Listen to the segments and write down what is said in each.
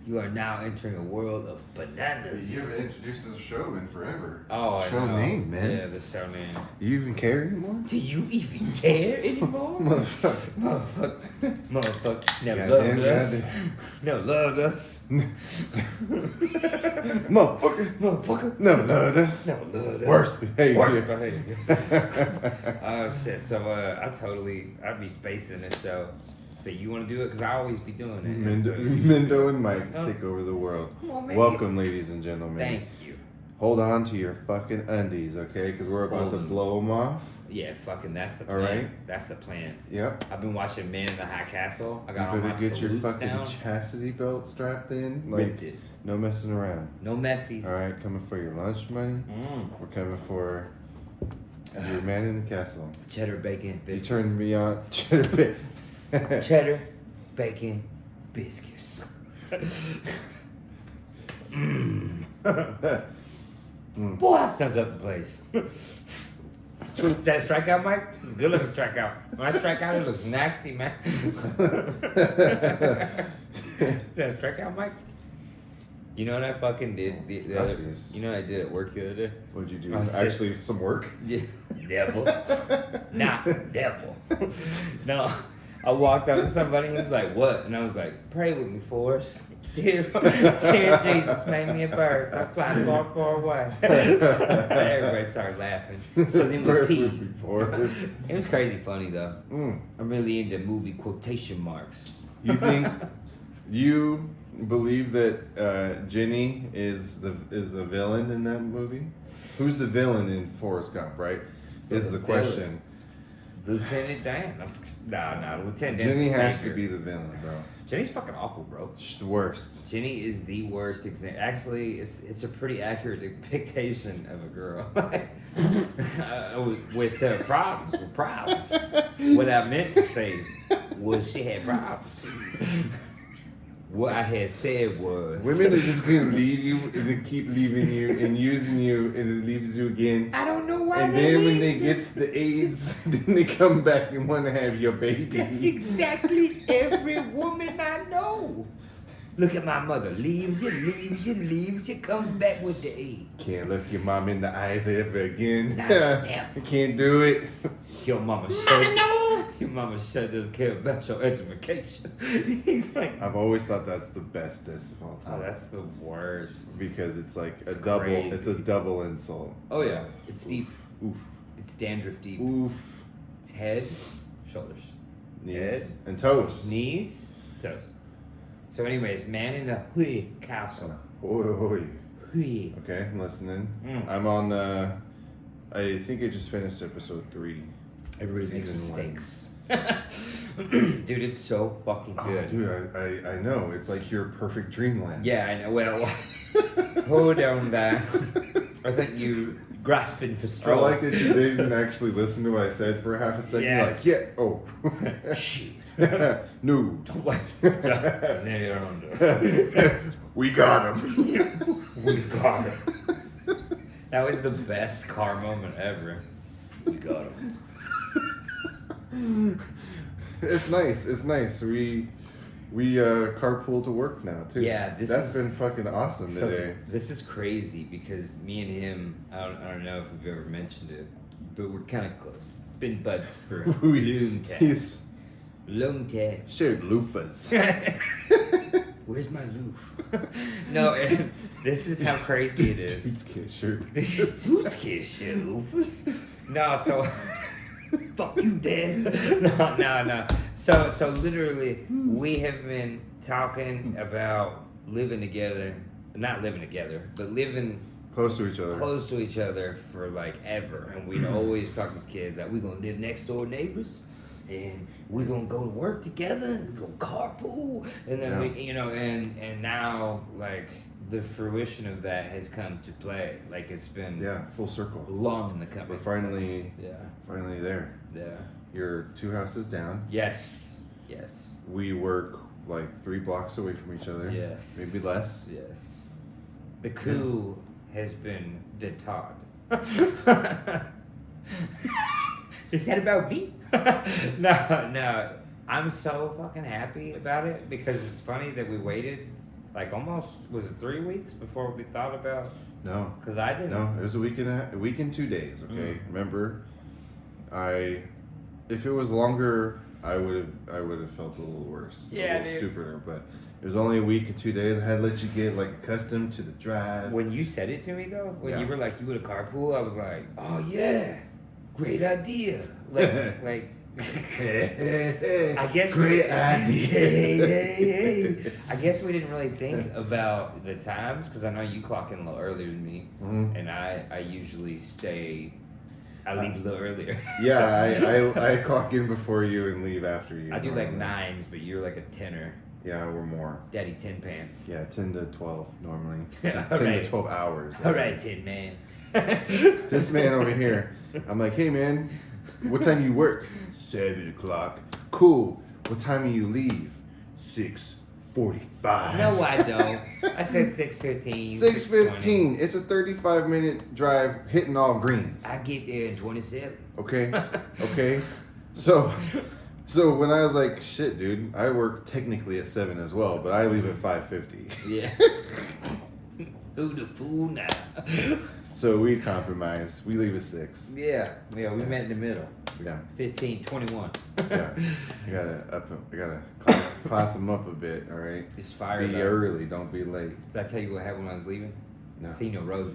You are now entering a world of bananas. You haven't introduced the show in forever. Oh, I Show know. name, man. Yeah, the show name. You even care anymore? Do you even care anymore? Motherfucker. Motherfucker. Never Goddamn, loved us. Never loved us. Motherfucker. Never loved us. Never loved us. Worst behavior. Worst behavior. Oh shit! So I'd be spacing this show. So you want to do it? Because I always be doing it. Mendo and Mike Oh. take over the world. Come on, man. Welcome, ladies and gentlemen. Thank you. Hold on to your fucking undies, okay? Because we're about to Hold 'em. blow them off. Yeah, fucking. That's the plan. All right. That's the plan. Yep. I've been watching Man in the High Castle. I You got all my better get your salutes fucking down. chastity belt strapped in. Ripped it. No messing around. No messies. All right, coming for your lunch money. We're coming for your man in the castle. Cheddar bacon You biscuits. turned me on. Cheddar bacon biscuits. Boy, I stumped up the place. Is that a strikeout, Mike? It's a good looking strikeout. When I strike out, it looks nasty, man. Is that a strikeout, Mike? You know what I fucking did? Gracias. You know what I did at work the other day? What'd you do? I said- Actually, some work. Yeah. Devil. Nah, devil. No. I walked up to somebody and he was like, what? And I was like, pray with me, Forrest. Dear Jesus, made me a bird, so I fly far, far away. Everybody started laughing. So then we peed. It was crazy funny though. I'm really into movie quotation marks. You think you believe that Jenny is the villain in that movie? Who's the villain in Forrest Gump? Right, is the question. Lieutenant Dan. No, Lieutenant Dan. Jenny has to be the villain, bro. Jenny's fucking awful, bro. She's the worst. Jenny is the worst example. Actually, it's a pretty accurate depiction of a girl with problems. What I meant to say was she had problems. What I had said was Women are just gonna leave you and then keep leaving you and using you and it leaves you again. I don't know why. And then when they gets the AIDS, then they come back and want to have your baby. That's exactly every woman I know. Look at my mother. Leaves you, comes back with the AIDS. Can't look your mom in the eyes ever again. Nah, never. You can't do it. Your mama sure does care about your education. He's like, I've always thought that's the bestest of all oh, time. that's the worst. Because it's like It's a double. crazy. It's a double insult. Oh yeah, it's deep. Oof. It's dandruff deep. Oof. It's head, shoulders, Knees Head. and toes. knees, toes. So, anyways, Man in the Hui Castle. Oi, oi. Hui. Okay, I'm listening. Mm. I'm on. I think I just finished episode 3. Everybody makes Season one. mistakes. Dude, it's so fucking Oh, good. dude, I know. It's like your perfect dreamland. Yeah, I know. Well, hold on there. I think you grasping for I straws. like that you didn't actually listen to what I said for half a second. Yeah. You're like, yeah, oh. Shit. No. Wait. They're under. We got him. We got him. That was the best car moment ever. We got him. It's nice. It's nice. We carpool to work now too. Yeah, that's been fucking awesome So today. this is crazy because me and him, I don't know if we've ever mentioned it, but we're kind of close. Been buds for a long time. He's Long time. shared loofahs. Where's my loof? No, this is how crazy it is. Dudes can't shirt. Who's scared shit, Lufus? No, so fuck you, Dad. No. So literally, we have been talking about living together, not living together, but living Close to each other. close to each other for like ever, and we'd always talk as kids that we're gonna live next door neighbors. And we're gonna go to work together, and we're gonna carpool, and then Yeah. we, and now like the fruition of that has come to play. Like it's been Yeah, full circle. long in the company. We're finally Yeah. there. Yeah. You're 2 houses down. Yes. We work like 3 blocks away from each other. Yes. Maybe less. Yes. The coup has been deterred. Is that about me? No. I'm so fucking happy about it because it's funny that we waited like almost, was it 3 weeks before we thought about? No. Because I didn't. No, it was a week and 2 days. Okay, remember, if it was longer, I would have felt a little worse, Yeah, a little dude. stupider. But it was only a week and 2 days. I had to let you get like accustomed to the drive. When you said it to me though, when Yeah. you were like, you would a carpool, I was like, oh yeah, great idea. Like, I guess Great idea. Hey. I guess we didn't really think about the times because I know you clock in a little earlier than me, and I usually I leave a little earlier. Yeah, I clock in before you and leave after you. I do like normally. 9s, but you're like a 10er. Yeah, we're more. Daddy 10 pants. Yeah, 10 to 12 normally. 10 Alright. to 12 hours. All right, 10 man. This man over here, I'm like, hey man, what time you work? 7 o'clock. Cool. What time do you leave? 6:45. No, I don't. I said 6:15. 6:15. It's a 35-minute drive hitting all greens. I get there in 27. Okay. Okay. So when I was like, shit, dude, I work technically at 7 as well, but I leave at 5:50. Yeah. Who the fool now? So we compromise. We leave at 6. Yeah, we met in the middle. Yeah. 15, 21. Yeah. I gotta class them up a bit, all right? Just fired Be up. early, don't be late. Did I tell you what happened when I was leaving? No. So you know Rosie.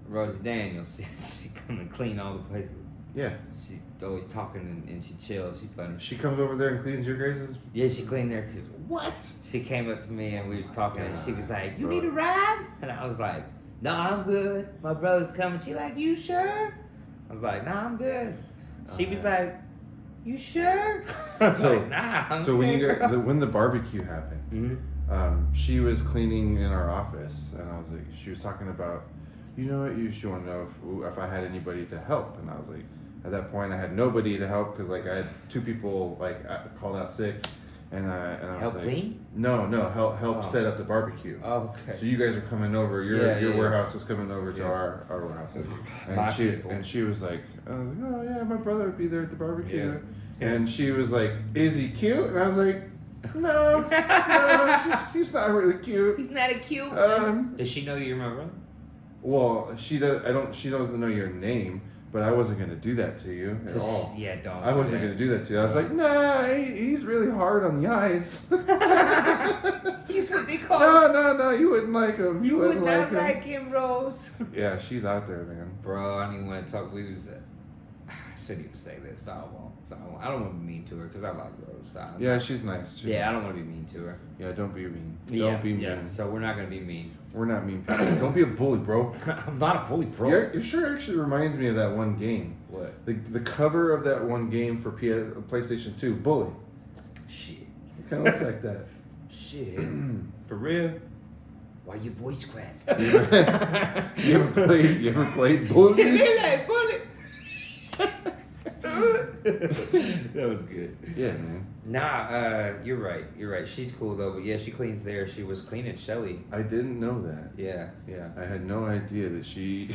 Rosie Daniels. She come and clean all the places. Yeah. She always talking and she chills. She funny. She comes over there and cleans your guys'. Yeah, she cleaned there too. What? She came up to me and we was talking and she was like, "You need a ride?" And I was like, "No, I'm good. My brother's coming." She like, "You sure?" I was like, "Nah, I'm good." She was like, "You sure?" I was like, "Nah, I'm So when good." when the barbecue happened, Mhm. she was cleaning in our office, and I was like, she was talking about, you know what, she wanted to know if I had anybody to help, and I was like, at that point I had nobody to help because like I had 2 people like called out sick, and I was Help like, clean? No, help Oh. set up the barbecue. Oh, okay. So you guys are coming over. Yeah, Your yeah. warehouse is coming over to Yeah. our warehouse, My and people. she was like, I was like, oh yeah, my brother would be there at the barbecue, Yeah. and she was like, is he cute? And I was like, no, he's not really cute. He's not a cute. Does she know you're my brother? Well, she does. She doesn't know your name, but I wasn't gonna do that to you at all. Yeah, don't. I wasn't gonna do that to you. I was like, nah, he's really hard on the eyes. He's what they call. No, you wouldn't like him. You would wouldn't not him. like him, Rose. Yeah, she's out there, man. Bro, I don't even want to talk. We was. I shouldn't even say this. So I won't. I don't want to be mean to her because I like Rose. So Yeah, she's nice. She's yeah, I nice. don't want to be mean to her. Yeah, don't be mean. Yeah, Don't be mean. yeah. So we're not gonna be mean. We're not mean people. Don't be a bully, bro. I'm not a bully, bro. Your shirt actually reminds me of that one game. What? The cover of that one game for PlayStation 2, Bully. Shit. It kind of looks like that. Shit. For real? Why your voice crack? You ever played Bully? like bully. That was good. Yeah, man. Nah, you're right. You're right. She's cool though, but yeah, she cleans there. She was cleaning Shelly. I didn't know that. Yeah. I had no idea that she.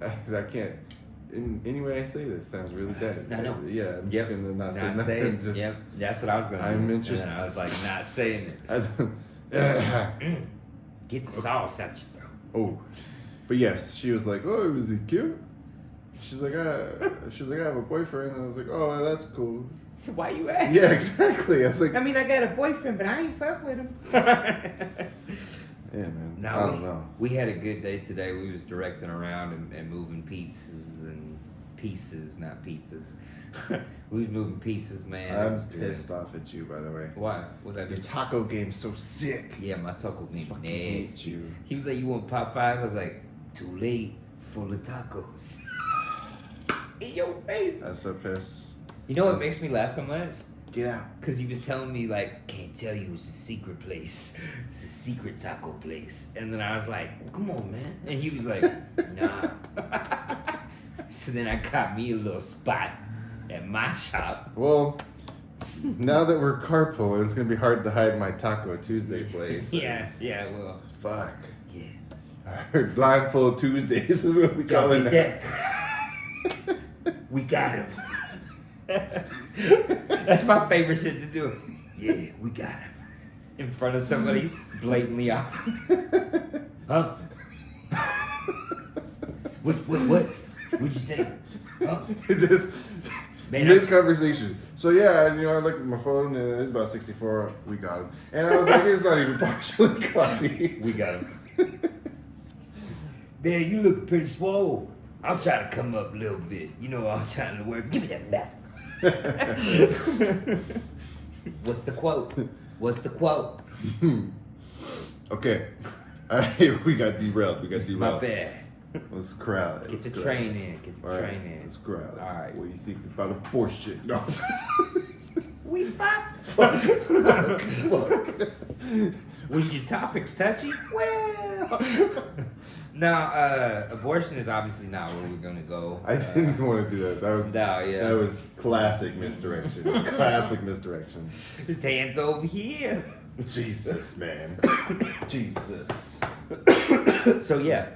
I can't. In any way I say this sounds really bad. I know. Yeah, I'm Yep. just gonna not say Not nothing. saying. Just, Yep. That's what I was gonna do. I'm And interested. then I was like, not saying it. I don't- Get the sauce out your throat. Oh, but yes, she was like, "Oh, was he cute?" She's like, I have a boyfriend," and I was like, "Oh, that's cool." So why you asking? Yeah, exactly. I was like, I mean, I got a boyfriend, but I ain't fuck with him. "Yeah, man. No, I don't know." We had a good day today. We was directing around and moving pieces, not pizzas. We was moving pieces, man. It I'm was good. pissed off at you, by the way. Why? What I Your do? taco game's so sick. Yeah, my taco meat Fucking hate nasty. you. He was like, "You want Popeyes?" I was like, "Too late, full of tacos." In your face. I'm so pissed. You know what makes me laugh so much? Get out. Because he was telling me, like, "Can't tell you, it's a secret place. It's a secret taco place." And then I was like, well, "Come on, man." And he was like, "Nah." So then I got me a little spot at my shop. Well, now that we're carpooling, it's gonna be hard to hide my Taco Tuesday place. Yeah, well, Fuck. yeah. I heard blindfold Tuesdays is what we Y'all call it get now. that? We got him. That's my favorite shit to do. Yeah, we got him. In front of somebody blatantly off. Huh? What? What'd you say? Huh? It just Man, mid conversation. So yeah, I looked at my phone and it's about 64. We got him, and I was like, it's not even partially cloudy. We got him. Man, you look pretty swole. I'll try to come up a little bit. You know, I'm trying to work. Give me that back. What's the quote? Okay, we got derailed. My bad. Let's corral it. Get the train in. Let's corral it. All right. What do you think about abortion? No. We fuck. Fuck. Was your topics touchy? Well. No, abortion is obviously not where we're gonna go. I didn't want to do that. That was classic misdirection. Classic misdirection. His hands over here. Jesus, man. Jesus. So yeah,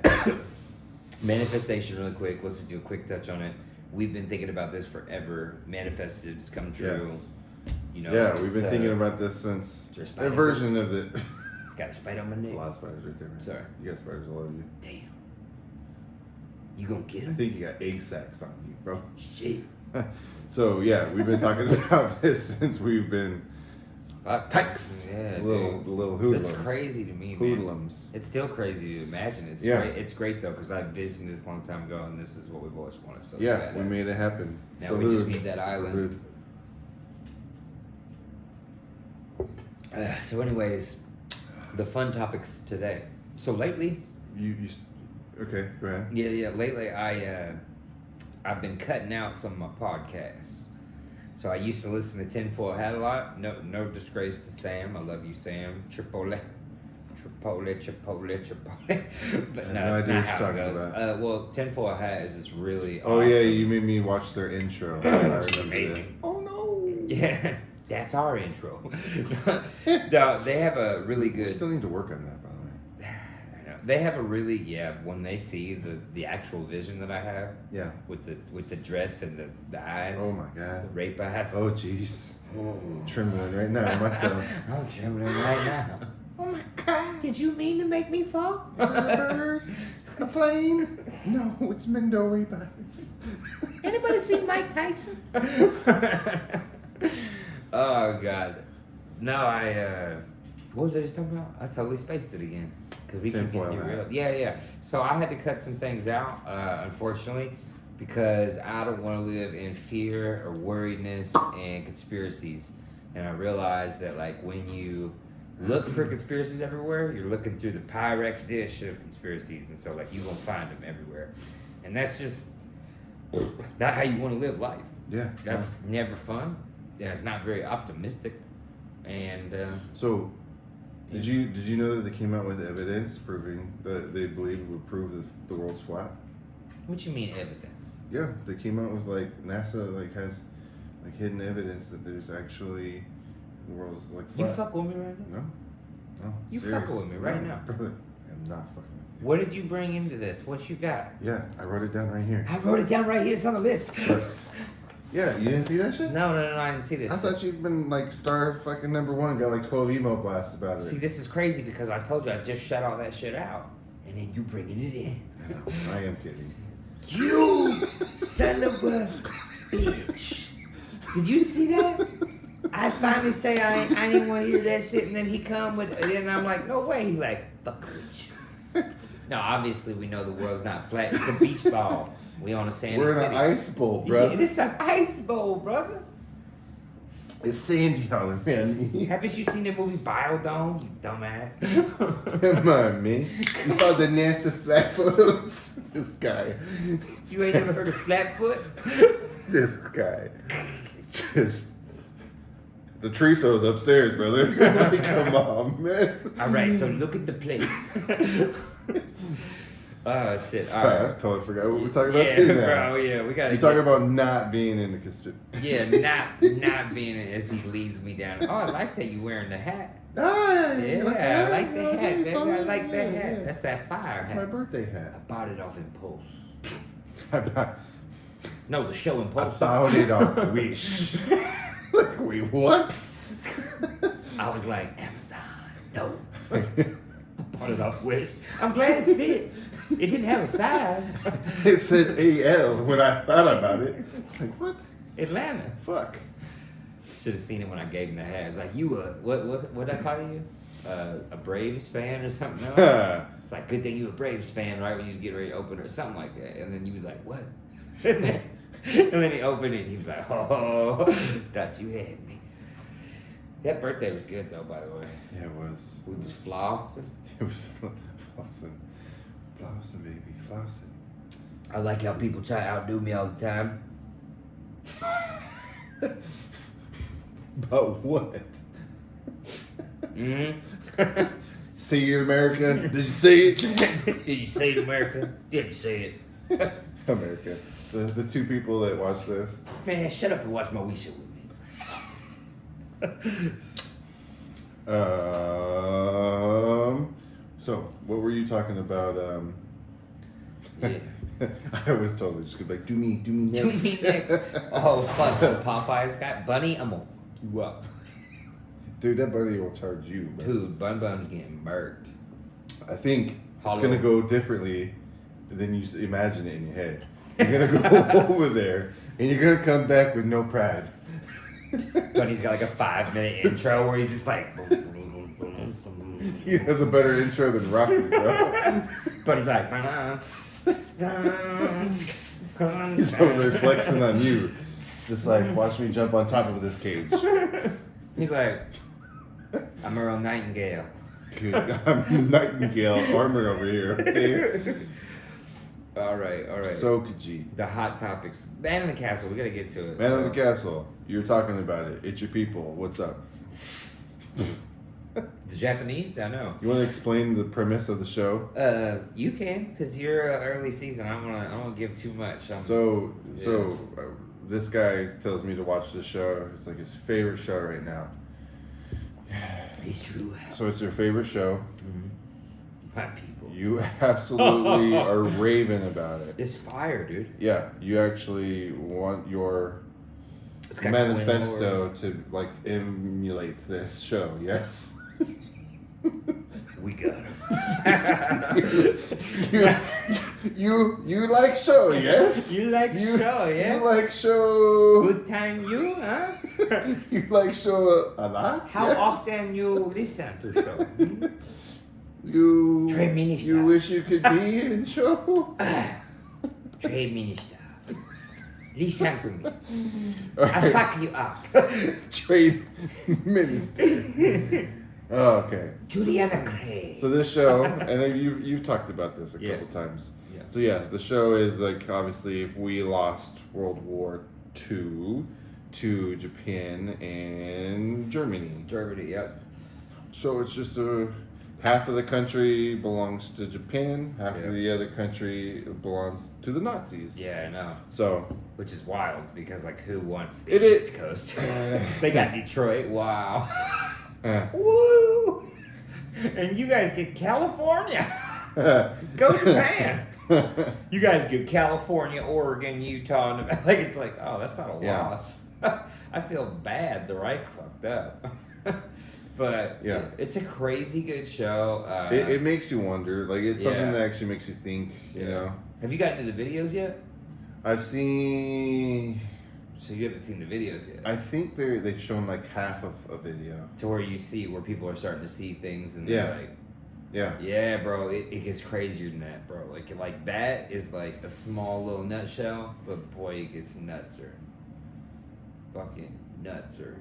manifestation really quick. Let's do a quick touch on it. We've been thinking about this forever. Manifested, it's come true. Yes. You know. Yeah, we've been thinking about this since a version of it. Got a spider on my neck. A lot of spiders right there. Man. Sorry. You got spiders all over you. Damn. You gonna get I him? think you got egg sacs on you, bro. Shit. So yeah, we've been talking about this since we've been tykes. Yeah, the little hoodlums. It's crazy to me, man. Hoodlums. It's still crazy to imagine. It's Yeah. great. It's great though because I envisioned this a long time ago, and this is what we've always wanted. So Yeah, we made it happen. Now we just need that island. So, anyways, the fun topics today. So lately, okay, go ahead. yeah. Lately, I've been cutting out some of my podcasts. So I used to listen to Tinfoil Hat a lot. No disgrace to Sam. I love you, Sam. Chipotle. But no, no it's idea not what how you're it goes. talking Well, Tinfoil Hat is this really Oh awesome. yeah, you made me watch their intro. I remember amazing. that. Oh no. Yeah, that's our intro. No, they have a really We good. still need to work on that, by the way. I know. They have a really when they see the actual vision that I have Yeah. with the dress and the eyes. Oh my The god. rape eyes. Oh jeez. Oh. Trembling right now myself. I'm trembling right now. Oh my god! Did you mean to make me fall? Is that a bird? A plane? No, it's Mendo Ray-Bans. Anybody see Mike Tyson? Oh god. No, what was I just talking about? I totally spaced it again. Because we can Tinfoil get Hat. real. Yeah. So I had to cut some things out, unfortunately, because I don't want to live in fear or worriedness and conspiracies. And I realized that like when you look for conspiracies everywhere, you're looking through the Pyrex dish of conspiracies, and so like you gonna find them everywhere. And that's just not how you want to live life. Yeah. That's never fun. Yeah, it's not very optimistic. And So, did you know that they came out with evidence proving that they believe it would prove that the world's flat? what you mean evidence? Yeah, they came out with NASA has hidden evidence that there's actually the world's flat. You fuck with me right now? No. You serious. fucking with me right No, now. brother. I'm not fucking with you. What did you bring into this? What you got? Yeah, I wrote it down right here. I wrote it down right here. It's on the list. Look. Yeah, you didn't see that shit? No, I didn't see this. I thought you'd been star fucking #1, got 12 email blasts about it. See, this is crazy because I told you I just shut all that shit out, and then you bringing it in. No, I am kidding. You son of a bitch! Did you see that? I finally say I didn't want to hear that shit, and then he come with, and I'm like, no way. He like, fuck with you. Now, obviously, we know the world's not flat. It's a beach ball. We on a sandy We're in city. an ice bowl, bro. Yeah, it's an ice bowl, brother. It's sandy holler, man. Haven't you seen the movie Biodome, you dumbass? Come on, man. You saw the NASA flat photos? This guy. You ain't never heard of Flatfoot? This guy. Just. The Triso's upstairs, brother. Like, come on, man. All right, so look at the plate. Oh shit! All Sorry, I right. totally forgot what we're talking about Yeah, too now. bro. Yeah, we gotta. You talk about not being in the conspiracy. Yeah, not being in as he leads me down. Oh, I like that you wearing the hat. Ah, Yeah, you I like the Yeah, hat. you Baby. saw I that? like that Yeah, hat. yeah. That's that fire That's hat. my birthday I hat. bought it off impulse. No, the show I Impulsive. bought it off Wish. Like, wait, what? I was like, Amazon, no. I bought it off Wish. I'm glad it fits. It didn't have a size. It said AL when I thought about it. Like, what? Atlanta. Fuck. Should have seen it when I gave him the hat. It's like, you what I call you? A Braves fan or something else? It's like, good thing you a Braves fan, right? When you was getting ready to open it or something like that. And then you was like, what? And then he opened it and he was like, oh, thought you had me. That birthday was good though, by the way. Yeah, it was. We was flossing. It was flossing. Flossing, baby. Flossing. I like how people try to outdo me all the time. About what? Mm-hmm. See you, America? Did you see it? Did you say it, America? Did you say it? America. The two people that watch this. Man, shut up and watch my Wii show with me. So what were you talking about? Yeah. I was totally just like, do me Do next. me next. Oh, fuck. The Popeyes guy. Bunny, I'm gonna you up. Dude, that buddy will charge you. Bro. Dude, Bun Bun's getting murked. I think Hollow. it's gonna go differently than you imagine it in your head. You're gonna go over there and you're gonna come back with no pride. Bunny's got like a 5-minute intro where he's just like. He has a better intro than Rocky, bro. Bunny's like. He's over there flexing on you. Just like, watch me jump on top of this cage. He's like, I'm Earl Nightingale. Dude, I'm Nightingale Armor over here, okay? All right. So Khajiit. The hot topics. Man in the Castle, we gotta get to it. Man of the Castle, you're talking about it. It's your people. What's up? The Japanese? I know. You want to explain the premise of the show? You can, because you're early season. I don't want to give too much. So this guy tells me to watch this show. It's like his favorite show right now. It's true. So it's your favorite show. Mm-hmm. My people. You absolutely are raving about it. It's fire, dude. Yeah, you actually want your It's got manifesto to like emulate this show. Yes. We got you like show, yes? You like show, yeah? You like show. Good time, you, huh? You like show a lot? How yes? often you listen to show? Hmm? You Trade Minister. You wish you could be in show? Trade Minister. Listen to me. All I right. fuck you up. Trade Minister. Oh, okay. Juliana Craig. So this show, and you've talked about this a couple times. Yeah. So yeah, the show is like obviously if we lost World War II to Japan and Germany. Germany, yep. So it's just half of the country belongs to Japan, half of the other country belongs to the Nazis. Yeah, I know. So Which is wild because like who wants the It East is- Coast? They got Detroit. Wow. uh, Woo! And you guys get California. Go Japan. You guys get California, Oregon, Utah, and like it's like, oh, that's not a Yeah. loss. I feel bad. The Reich fucked up. But Yeah. it's a crazy good show. it makes you wonder. Like it's something Yeah. that actually makes you think. You know, Have you gotten to the videos yet? I've seen. So you haven't seen the videos yet. I think they've shown like half of a video. To where you see where people are starting to see things and Yeah. they're like, Yeah. yeah, bro, it gets crazier than that, bro. Like that is like a small little nutshell, but boy, it gets nutser. Fucking nutser.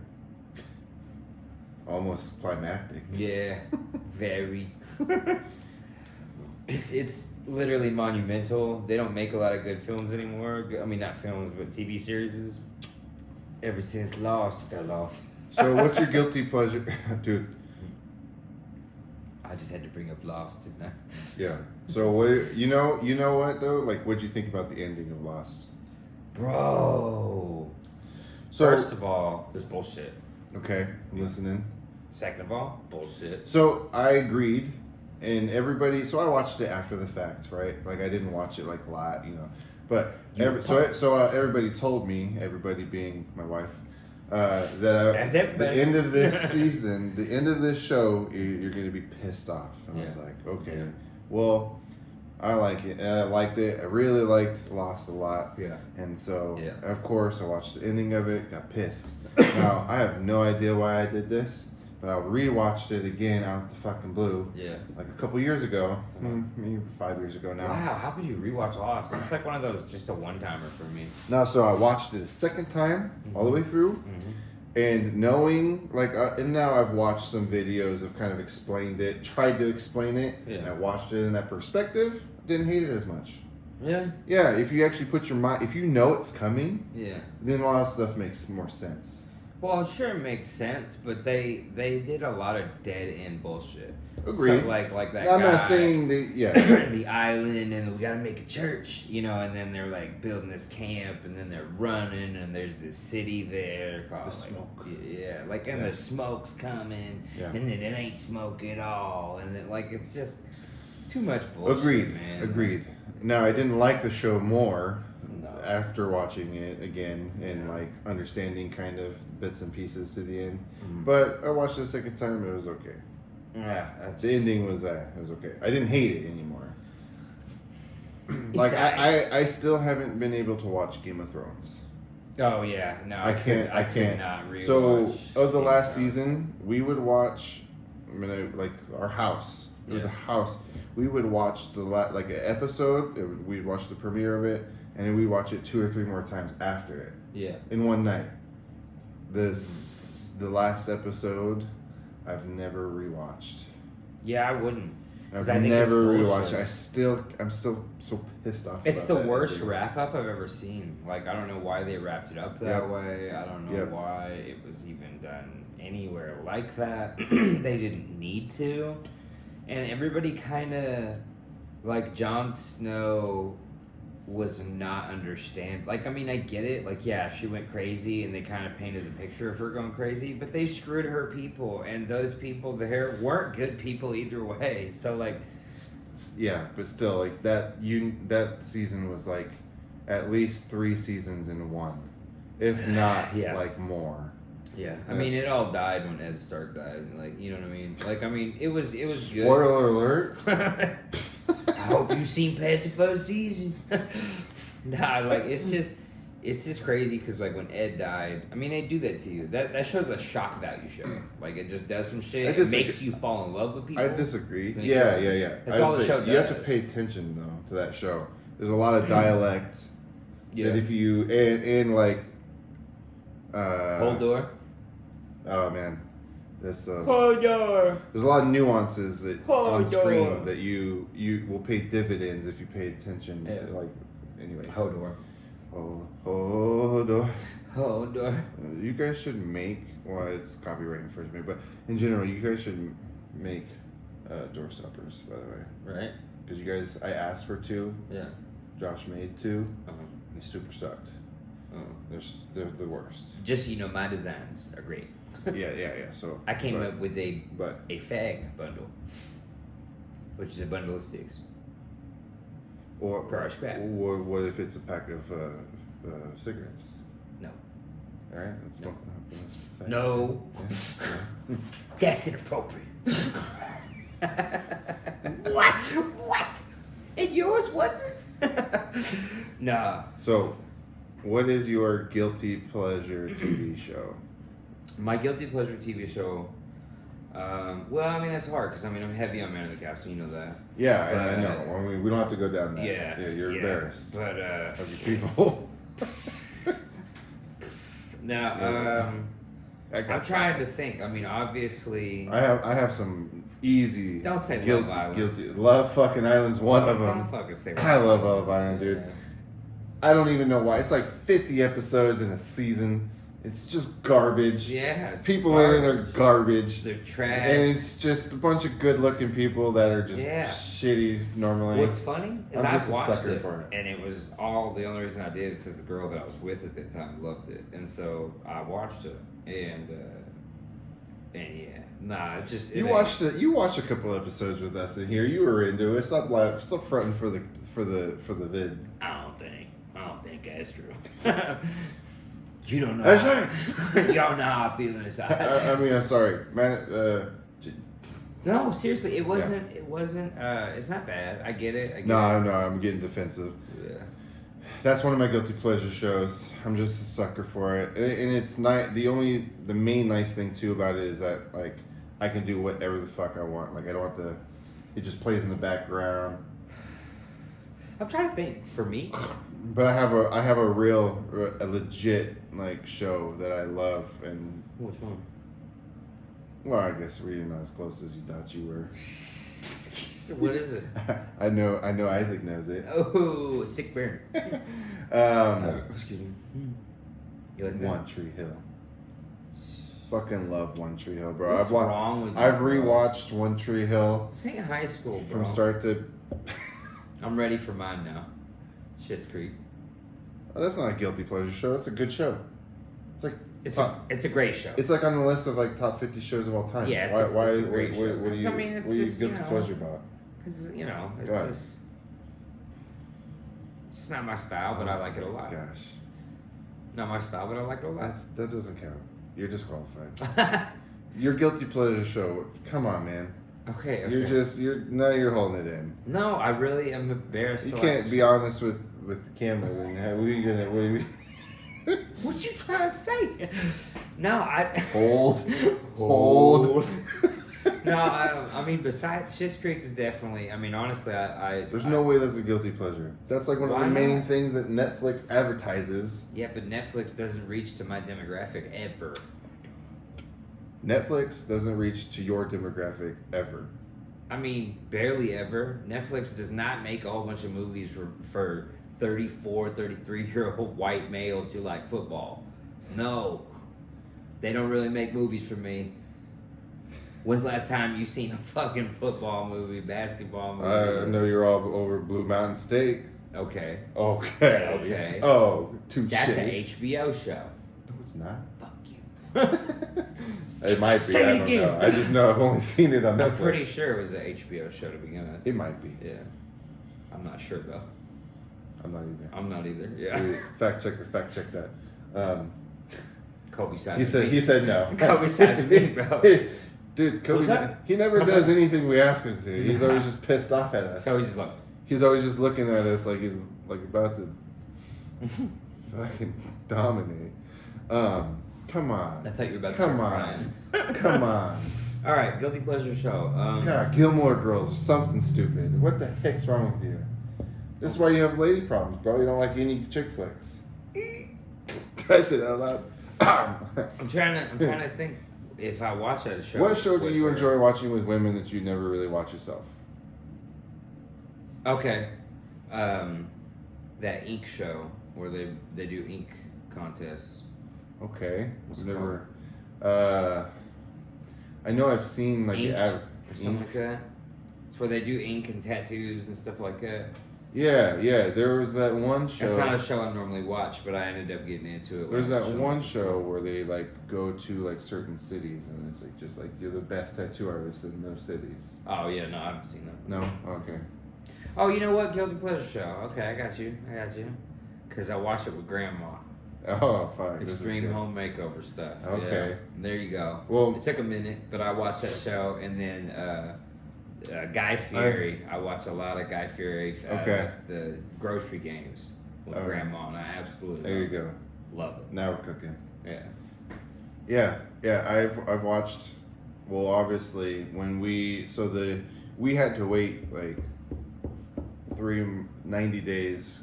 Almost climactic. Yeah, very. It's literally monumental. They don't make a lot of good films anymore. I mean, not films, but TV series. Ever since Lost fell off. So what's your guilty pleasure, dude? I just had to bring up Lost, didn't I? Yeah. So what? You know what though? Like, what'd you think about the ending of Lost? Bro. So First of all, it was bullshit. okay, I'm listening. Second of all, bullshit. So I agreed, and everybody. So I watched it after the fact, right? Like I didn't watch it like live, But You everybody told me, everybody being my wife, that That's the everybody. end of this season, the end of this show, you're going to be pissed off. And I was Yeah. like, okay, Yeah. well, I like it. And I liked it. I really liked Lost a lot. Yeah. And so, Yeah. of course, I watched the ending of it, got pissed. Now, I have no idea why I did this, but I rewatched it again out the fucking blue. Yeah. Like a couple years ago, maybe 5 years ago now. Wow, how could you rewatch Lost? It's like one of those, just a one-timer for me. Now, so I watched it a second time, all the way through, Mm-hmm. and knowing, like, and now I've watched some videos of kind of explained it, tried to explain it, Yeah. and I watched it in that perspective, didn't hate it as much. Yeah. Yeah, if you actually put your mind, if you know it's coming, Yeah. then a lot of stuff makes more sense. Well, sure, it makes sense, but they did a lot of dead end bullshit. Agreed. So, like that I'm guy, not saying that, yeah. the island, and we gotta make a church, you know, and then they're like building this camp, and then they're running, and there's this city there called The smoke. Yeah, like, and the smoke's coming, Yeah. and then it ain't smoke at all, and then, like, it's just too much bullshit. Agreed. Man. Agreed. Now, I didn't like the show more No. after watching it again and like understanding kind of bits and pieces to the end. Mhm. But I watched it a second time. It was okay. Yeah. that's- The ending was it was okay. I didn't hate it anymore. Like sad. I still haven't been able to watch Game of Thrones. Oh yeah, no, I can't. I could can't. not rewatch So of the Game last Thrones. season, we would watch. I mean, like our house. It was a Yeah. house. We would watch like an episode. We'd watch the premiere of it, and then we'd watch it 2 or 3 more times after it Yeah. in one night. The last episode, I've never rewatched. Yeah, I wouldn't. I've 'Cause I think never it's rewatched bullshit. it. I'm still so pissed off. It's about the that worst ending. wrap up I've ever seen. Like, I don't know why they wrapped it up that Yep. way. I don't know Yep. why it was even done anywhere like that. They didn't need to. And everybody kind of, like, Jon Snow was not understand. Like, I mean, I get it. Like, yeah, she went crazy and they kind of painted the picture of her going crazy, but they screwed her people. And those people there weren't good people either way. So, like, Yeah, but still, like that season was like at least 3 seasons in one, if not Yeah. like more. yeah, I mean, Yes. it all died when Ed Stark died. Like, you know what I mean? Like, I mean, it was good. Spoiler alert. I hope you've seen past the first season. Nah, like, it's just crazy because, like, when Ed died, I mean, they do that to you. That shows a shock value show. Like, it just does some shit. I It disagree. makes you fall in love with people. I disagree. Then it Yeah. kills you. That's I all would the say show you have to does. pay attention though to that show. There's a lot of dialect Yeah. that if you and like Hold door. oh man, this Hold door. there's a lot of nuances that on Hold screen door. that you will pay dividends if you pay attention. Yeah. Like, anyways. Hold door. Hold door. Hold door. You guys should make, well, it's copyright infringement, but in general, you guys should make door stoppers, by the way. Right? Because you guys, I asked for 2, Yeah. Josh made 2, Uh-huh. he's super sucked. Uh-huh. They're the worst. Just so you know, my designs are great. yeah, so. I came but, up with a But, fag bundle, which is a bundle of sticks. or, For our scrap. or what if it's a pack of cigarettes? No. Alright, let's No. let's- No. Yeah. That's inappropriate. What? What? And yours wasn't? Nah. So, what is your guilty pleasure TV show? My guilty pleasure TV show. Well, I mean, that's hard because, I mean, I'm heavy on Man of the Castle, you know that. Yeah, I But- know. I mean, we don't have to go down that. Yeah. You're embarrassed But, of your people. now, I got I'm trying to think. I mean, obviously. I have some easy. Don't say Love Island. Guilty. Love fucking Island's one of Don't them. fucking say I love Love Island, dude. Yeah. I don't even know why. It's like 50 episodes in a season. It's just garbage. Yeah. it's People in it are garbage. garbage. They're trash. And it's just a bunch of good-looking people that are just Yeah. shitty normally. What's funny is I'm I've just a watched sucker it, for it. and it was all the only reason I did is because the girl that I was with at that time loved it, and so I watched it, and yeah, nah, it just You watched it. You watched a couple episodes with us in here. You were into it. Stop fronting for the vid. I don't think. Castro. You don't know. That's You don't know how I feel inside. I mean, I'm sorry, man. No, seriously, it wasn't. It wasn't. It's not bad. I get it. No, I'm getting defensive. Yeah. That's one of my guilty pleasure shows. I'm just a sucker for it, and it's not the main nice thing too about it is that like I can do whatever the fuck I want. Like I don't have to. It just plays in the background. I'm trying to think. For me, But I have a legit like show that I love, and which one? well, I guess we're not as close as you thought you were. What is it? I know Isaac knows it. Oh, Sick Burn. Excuse me. You like that? One Tree Hill. Fucking love One Tree Hill, bro. What's wrong with you, I've bro? rewatched One Tree Hill This ain't high school, bro. from start to. I'm ready for mine now. Schitt's Creek. Oh, that's not a guilty pleasure show. That's a good show. It's like It's a great show. it's like on the list of like top 50 shows of all time. Yeah, it's why? a great show. What do you? I mean, it's what are you just, guilty you know, pleasure about? Because, it's Go ahead. just... It's not my style, but I like it a lot. Gosh, Not my style, but I like it a lot. that doesn't count. You're disqualified. Your guilty pleasure show. Come on, man. Okay. You're holding it in. No, I really am embarrassed. You to can't like- be honest with the camera. Then how are you gonna? What are we? What you trying to say? No, I... Hold. Hold. No, I mean, besides Schitt's Creek is definitely... I mean, honestly, There's no way that's a guilty pleasure. That's like one of Why the main not? things that Netflix advertises. Yeah, but Netflix doesn't reach to my demographic ever. Netflix doesn't reach to your demographic ever. I mean, barely ever. Netflix does not make a whole bunch of movies for 34, 33-year-old white males who like football. No. They don't really make movies for me. When's the last time you seen a fucking football movie, basketball movie? I know you're all over Blue Mountain State. Okay. Okay. Okay. Oh, touche. That's an HBO show. No, it's not. Fuck you. It might be. Say I it don't again. know. I just know I've only seen it on Netflix. I'm pretty sure it was an HBO show to begin with. It might be. Yeah. I'm not sure though. I'm not either. I'm not either. Yeah. We fact check that. Kobe sides. He said no. Kobe sides me, bro. Dude, Kobe, What's that? he never does anything we ask him to. He's always just pissed off at us. Kobe's just like, He's always just looking at us like he's like about to fucking dominate. Come on. I thought you were about to Come start on. crying. Come on. All right, guilty pleasure show. God, Gilmore Girls or something stupid. What the heck's wrong with you? This is why you have lady problems, bro. You don't like any chick flicks. I said that out loud. I'm trying to think if I watch that show. What show do with you her. enjoy watching with women that you never really watch yourself? Okay, that ink show where they do ink contests. Okay. What's I've it never. I know I've seen like Ink the or something like that. It's where they do ink and tattoos and stuff like that. Yeah. There was that one show. It's not a show I normally watch, but I ended up getting into it. There's when I that was one young. show where they like go to like certain cities and it's like just like you're the best tattoo artist in those cities. Oh yeah, no, I haven't seen that. No? Okay. Oh, you know what? Guilty pleasure show. Okay, I got you. Cause I watch it with grandma. Oh, fuck. this is Extreme good. home makeover stuff. Okay. Yeah. There you go. Well- it took a minute, but I watched that show, and then Guy Fieri. I watch a lot of Guy Fieri. Okay. The grocery games with Okay. grandma, and I absolutely There you go. love it. Now we're cooking. Yeah. Yeah. I've watched. Well, obviously, when we had to wait like 90 days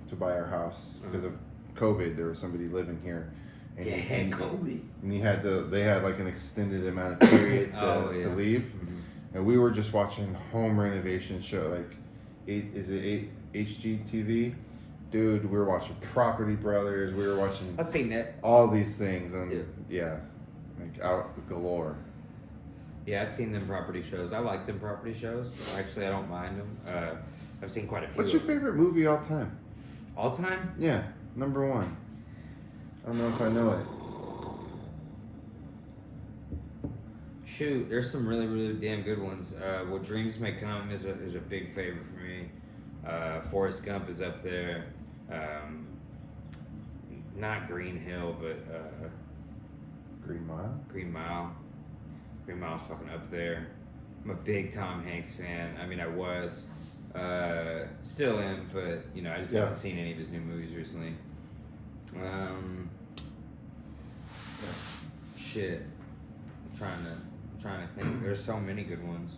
to buy our house because of COVID. There was somebody living here, and Kobe. and they had like an extended amount of period to leave, and we were just watching home renovation show like HGTV. Dude, we were watching Property Brothers. We were watching I've seen that. all these things, and Yeah. like out galore. Yeah, I've seen them property shows. I like them property shows. Actually, I don't mind them. I've seen quite a few. What's your favorite movie all time? All time? Yeah, number one. I don't know if I know it. Shoot, there's some really, really damn good ones. What Dreams May Come is a big favorite for me. Forrest Gump is up there. not Green Hill, but Green Mile. Green Mile. Green Mile's fucking up there. I'm a big Tom Hanks fan. I mean, I was. Still am, but you know, I just haven't seen any of his new movies recently. Shit. I'm trying to think. There's so many good ones.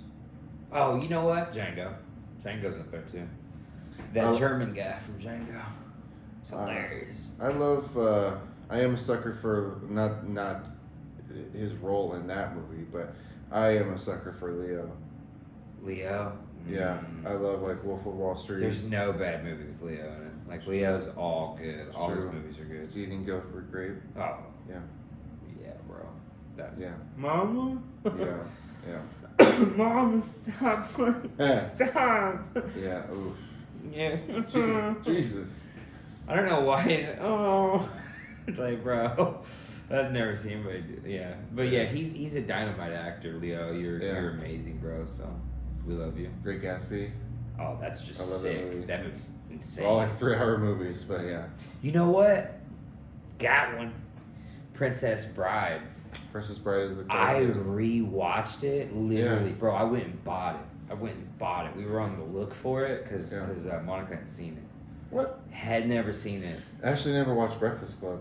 Oh, you know what? Django. Django's up there too. That German guy from Django. It's hilarious. I love. I am a sucker for not his role in that movie, but I am a sucker for Leo. Leo. Yeah, I love like Wolf of Wall Street. There's no bad movie with Leo in it. Like Leo's all good. All his true. movies are good. It's Eating Gilbert Grape. Oh. Yeah. Yeah, bro. That's Yeah. Mama. Yeah. Mama, stop. Yeah. Stop. Yeah. Oof. Yeah. Jesus. I don't know why. Oh. It's like, bro. I've never seen anybody do. Yeah. But yeah, he's a dynamite actor, Leo. You're amazing, bro. So we love you. Great Gatsby. Oh, that's just I love sick. That movie's insane. They're all like 3-hour movies, but yeah. You know what? Got one. Princess Bride. Princess Bride is a I classic. rewatched it literally, bro. I went and bought it. We were on the look for it because Monica hadn't seen it. What? Had never seen it. I actually never watched Breakfast Club.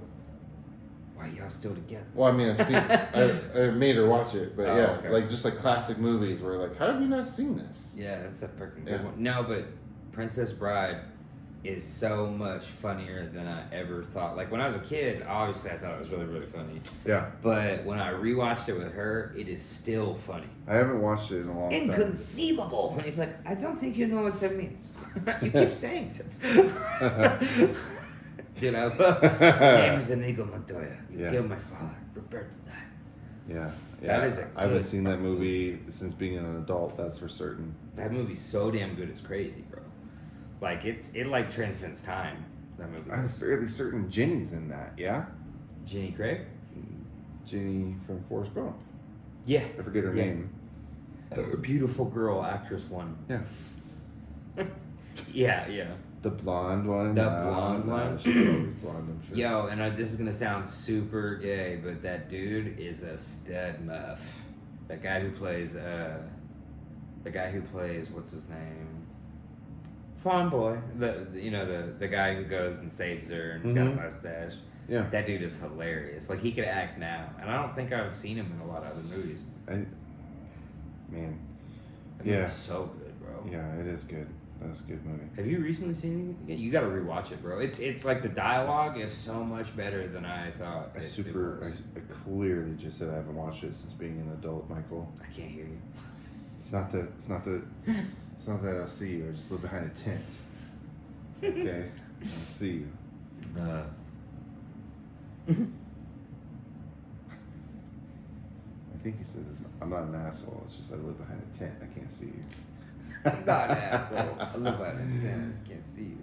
Why y'all still together? Well, I mean, I've seen. I made her watch it, but okay. like just like classic movies where like, how have you not seen this? Yeah, that's a freaking good one. No, but Princess Bride is so much funnier than I ever thought. Like when I was a kid, obviously I thought it was really, really funny. Yeah. But when I rewatched it with her, it is still funny. I haven't watched it in a long time. Inconceivable. When he's like, I don't think you know what that means. You keep saying something. Dude, I love name is Inigo Montoya. You killed my father. Prepare to die. Yeah. That is I haven't seen that movie since being an adult, that's for certain. That movie's so damn good, it's crazy, bro. Like, it like transcends time, that movie. I'm fairly certain Jenny's in that, yeah? Jenny Craig? Jenny from Forrest Gump. Yeah. I forget her name. A beautiful girl, actress one. Yeah. Yeah. The blonde one? The blonde one? She's always blonde, I'm sure. Yo, and this is gonna sound super gay, but that dude is a stud muff. That guy who plays, what's his name? Fawn Boy. The guy who goes and saves her and he's got a mustache. Yeah. That dude is hilarious. Like, he could act now. And I don't think I've seen him in a lot of other movies. Man. That movie's so good, bro. Yeah, it is good. That's a good movie. Have you recently seen it? You gotta rewatch it, bro. It's like the dialogue is so much better than I thought. I clearly just said I haven't watched it since being an adult, Michael. I can't hear you. It's not that I see you. I just live behind a tent. Okay? I see you. I think he says I'm not an asshole. It's just I live behind a tent. I can't see you. I'm not an asshole. I live behind a tent. I just can't see you.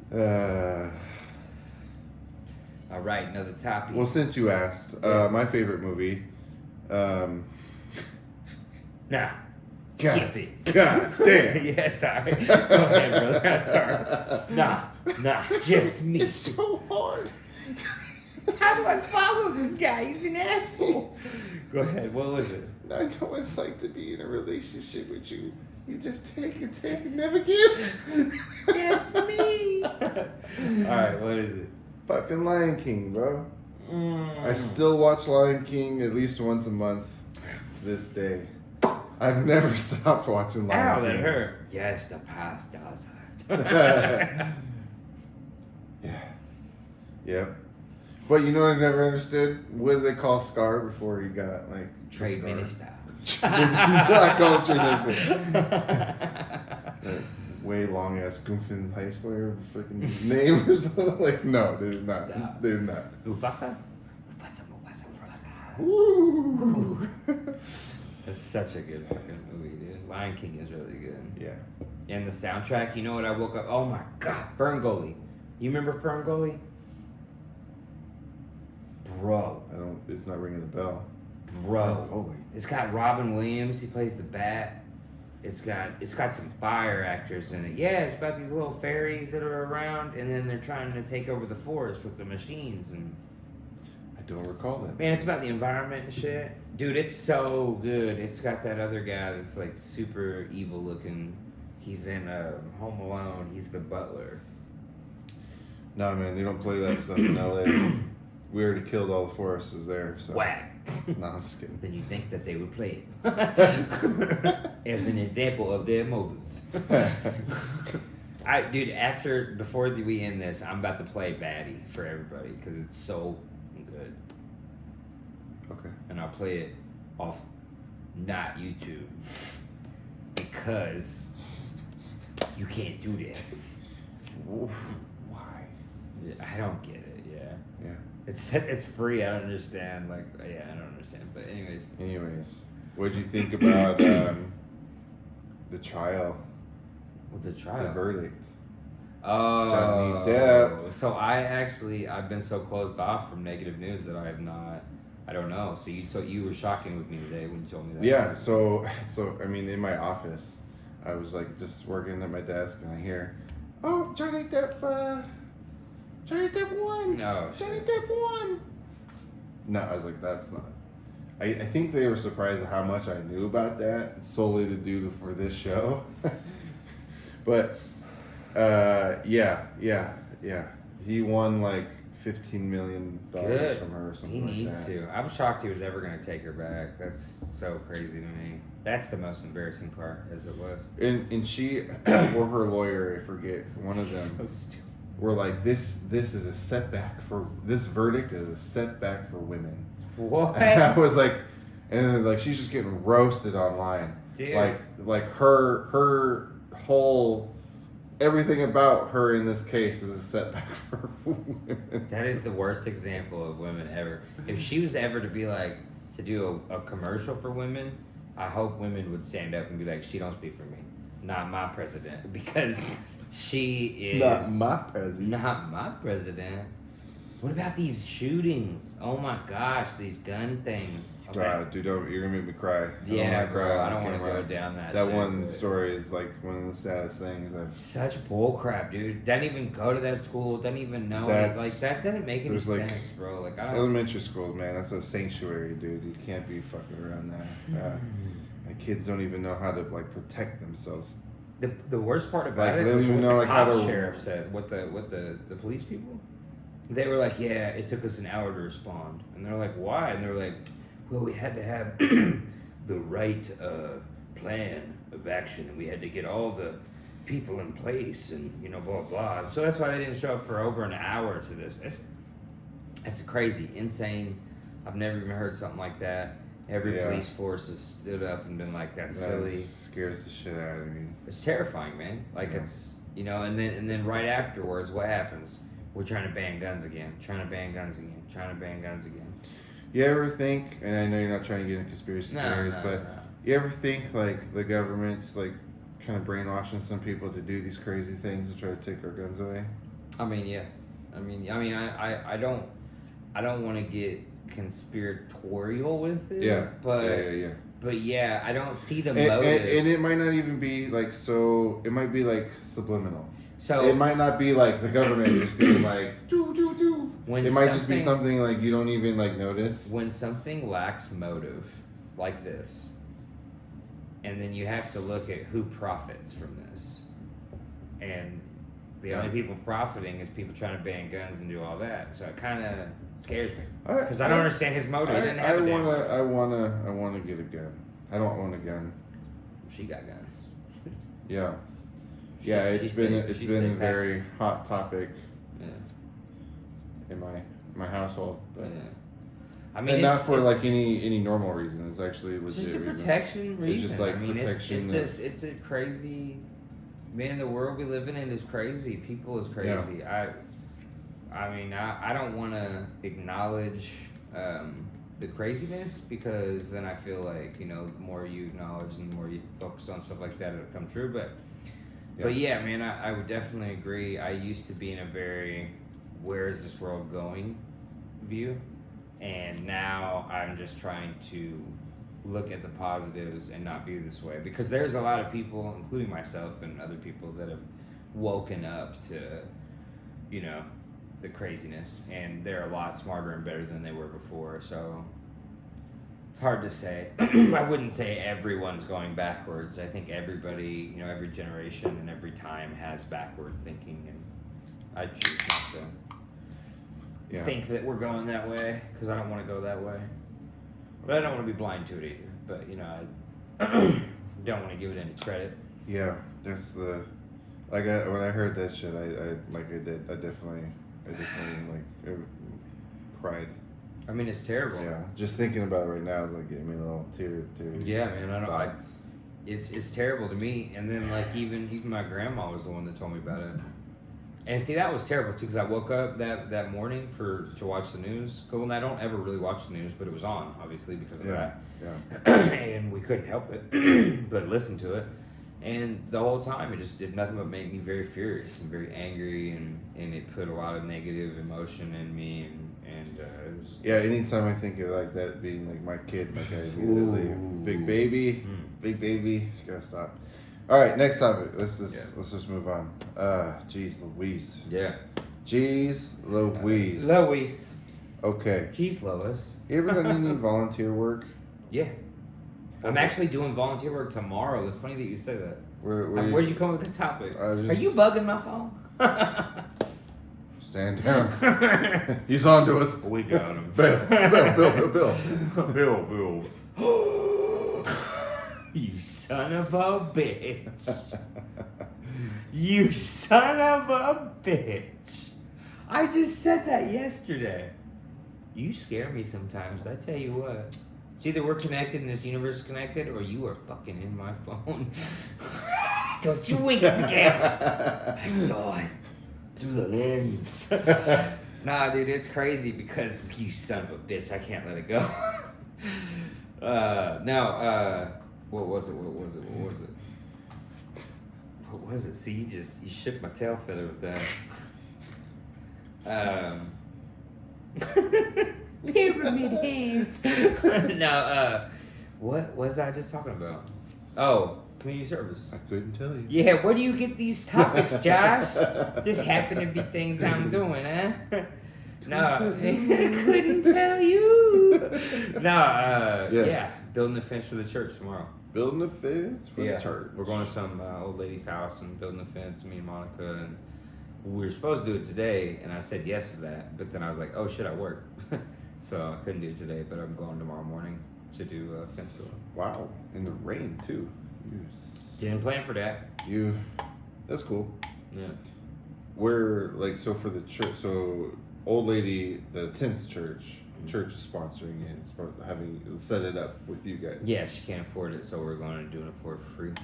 All right, another topic. Well, since you asked, my favorite movie. Nah. God, Skippy. God damn. Yeah, sorry. Go ahead, brother. Sorry. Nah. Just me. It's so hard. How do I follow this guy? He's an asshole. Go ahead. What was it? I know what it's like to be in a relationship with you. You just take and never give. That's me. All right, what is it? Fucking Lion King, bro. I still watch Lion King at least once a month to this day. I've never stopped watching Lion King. Ow, that hurt. Yes, the past does hurt. Yeah. Yep. But you know what I never understood? What did they call Scar before he got like Trade Minister. I call him Trade Minister. Way long ass Goofin Heisler freaking name or something. Like, no, there's not. No. There's not. Mufasa. Woo! That's such a good fucking movie, dude. Lion King is really good. Yeah. And the soundtrack, you know what I woke up? Oh my god, Ferngully. You remember Ferngully? Bro. It's not ringing the bell. Bro. Holy. It's got Robin Williams, he plays the bat. It's got some fire actors in it. Yeah, it's about these little fairies that are around and then they're trying to take over the forest with the machines and I don't recall that. Man, it's about the environment and shit. Dude, it's so good. It's got that other guy that's like super evil looking. He's in Home Alone. He's the butler. Nah, man, they don't play that stuff in LA. We already killed all the forests there. So. Whack. No, I'm just kidding. Then you think that they would play it as an example of their motives. Before we end this, I'm about to play Baddie for everybody because it's so good. Okay. And I'll play it off not YouTube because you can't do that. Why? I don't get it. Yeah. Yeah. It's free. I don't understand. Like, yeah, I don't understand. But Anyways, what'd you think about the trial? With the trial. The verdict. Oh. Johnny Depp. So I've been so closed off from negative news that I have not. I don't know. So you were shocking with me today when you told me that. Yeah. So I mean, in my office, I was like just working at my desk, and I hear, "Oh, Johnny Depp won. No. Johnny Depp won." No, I was like, that's not. I think they were surprised at how much I knew about that solely to do for this show. But yeah. He won like $15 million from her or something like that. He needs to. I'm shocked he was ever going to take her back. That's so crazy to me. That's the most embarrassing part, as it was. And she or her lawyer, I forget, one of them, So stupid. were like, this is a setback for, this verdict is a setback for women. What? And I was like, and then like she's just getting roasted online. Dude. Like her whole everything about her in this case is a setback for women. That is the worst example of women ever. If she was ever to be like, to do a commercial for women, I hope women would stand up and be like, she don't speak for me. Not my president. Because she is... Not my president. Not my president. What about these shootings? Oh my gosh, these gun things. Okay. Dude, you're gonna make me cry. Yeah, bro, I don't want to go down that That shit, one but- story is like one of the saddest things I've. Such bull crap, dude. Doesn't even go to that school. Doesn't even know it. Like, that doesn't make any there's, like, sense, bro. Like, I don't... Elementary school, man, that's a sanctuary, dude. You can't be fucking around that. And kids don't even know how to like protect themselves. The worst part about Like, it they was don't what even know, the like, how cop to- sheriff said. What the police people? They were like, yeah, it took us an hour to respond. And they're like, why? And they're like, well, we had to have the right plan of action, and we had to get all the people in place, and blah blah. So that's why they didn't show up for over an hour to this. That's crazy, insane. I've never even heard something like that. Every police force has stood up and been like, that's silly. Scares the shit out of me. It's terrifying, man. Like, it's and then right afterwards, what happens? We're trying to ban guns again. Trying to ban guns again. You ever think, and I know you're not trying to get into conspiracy theories, but you ever think like the government's like kind of brainwashing some people to do these crazy things to try to take our guns away? I mean, yeah. I don't want to get conspiratorial with it. Yeah. But Yeah. But yeah, I don't see the And motive. and it might not even be like so. It might be like subliminal. So it might not be like the government just being like do. when It might just be something like you don't even like notice. When something lacks motive, like this, and then you have to look at who profits from this, and the only people profiting is people trying to ban guns and do all that. So it kind of scares me because I don't understand his motive. He didn't have a damn motive. I wanna get a gun. I don't own a gun. She got guns. Yeah. Yeah, it's been a packed. very hot topic Yeah. in my household. But Yeah. I mean, and not it's- for it's like any normal reason. It's actually a just legit a reason. protection reason. It's just like I mean, protection. it's a crazy. Man, the world we live in is crazy. People is crazy. I don't want to acknowledge the craziness because then I feel like the more you acknowledge and the more you focus on stuff like that, it'll come true. But yeah, man, I would definitely agree. I used to be in a very where is this world going view, and now I'm just trying to look at the positives and not view this way because there's a lot of people, including myself and other people, that have woken up to the craziness, and they're a lot smarter and better than they were before. So it's hard to say. I wouldn't say everyone's going backwards. I think everybody, every generation and every time has backwards thinking, and I choose not to think that we're going that way because I don't want to go that way. But I don't want to be blind to it either. But I don't want to give it any credit. Yeah, that's the when I heard that shit, I definitely cried. I mean, it's terrible. Yeah, just thinking about it right now is getting me a little tear. Yeah, man, it's terrible to me. And then even my grandma was the one that told me about it. And see, that was terrible too, because I woke up that morning to watch the news. And I don't ever really watch the news, but it was on, obviously, because of that. Yeah. And we couldn't help it but listen to it. And the whole time, it just did nothing but make me very furious and very angry, and it put a lot of negative emotion in me. And it was, yeah, anytime I think of that being my kid, I immediately big baby, gotta stop. All right, next topic. Let's just move on. Jeez Louise. Yeah. Jeez Louise. Louise. Okay. Jeez Lois. You ever done any volunteer work? Yeah. I'm actually doing volunteer work tomorrow. It's funny that you say that. Where'd you come up with the topic? Are you bugging my phone? Stand down. He's on to us. We got him. Bill. You son of a bitch. You son of a bitch. I just said that yesterday. You scare me sometimes, I tell you what. It's either we're connected and this universe is connected, or you are fucking in my phone. Don't you wink at the camera. I saw it through the lens. Nah, dude, it's crazy because you son of a bitch, I can't let it go. What was it? See, you shook my tail feather with that. Pyramid hands. No, what was I just talking about? Oh, community service. I couldn't tell you. Yeah, where do you get these topics, Josh? Just happen to be things I'm doing, huh? No, I couldn't tell you. No, yes. Yeah, building a fence for the church tomorrow. Building a fence for the church. We're going to some old lady's house and building a fence, me and Monica, and we were supposed to do it today, and I said yes to that, but then I was like, oh shit, I work. So I couldn't do it today, but I'm going tomorrow morning to do fence building. Wow, in the rain too. Didn't plan for that. That's cool. Yeah. We're so for the church, so old lady that attends the church is sponsoring it, having set it up with you guys. Yeah, she can't afford it, so we're going to do it for free.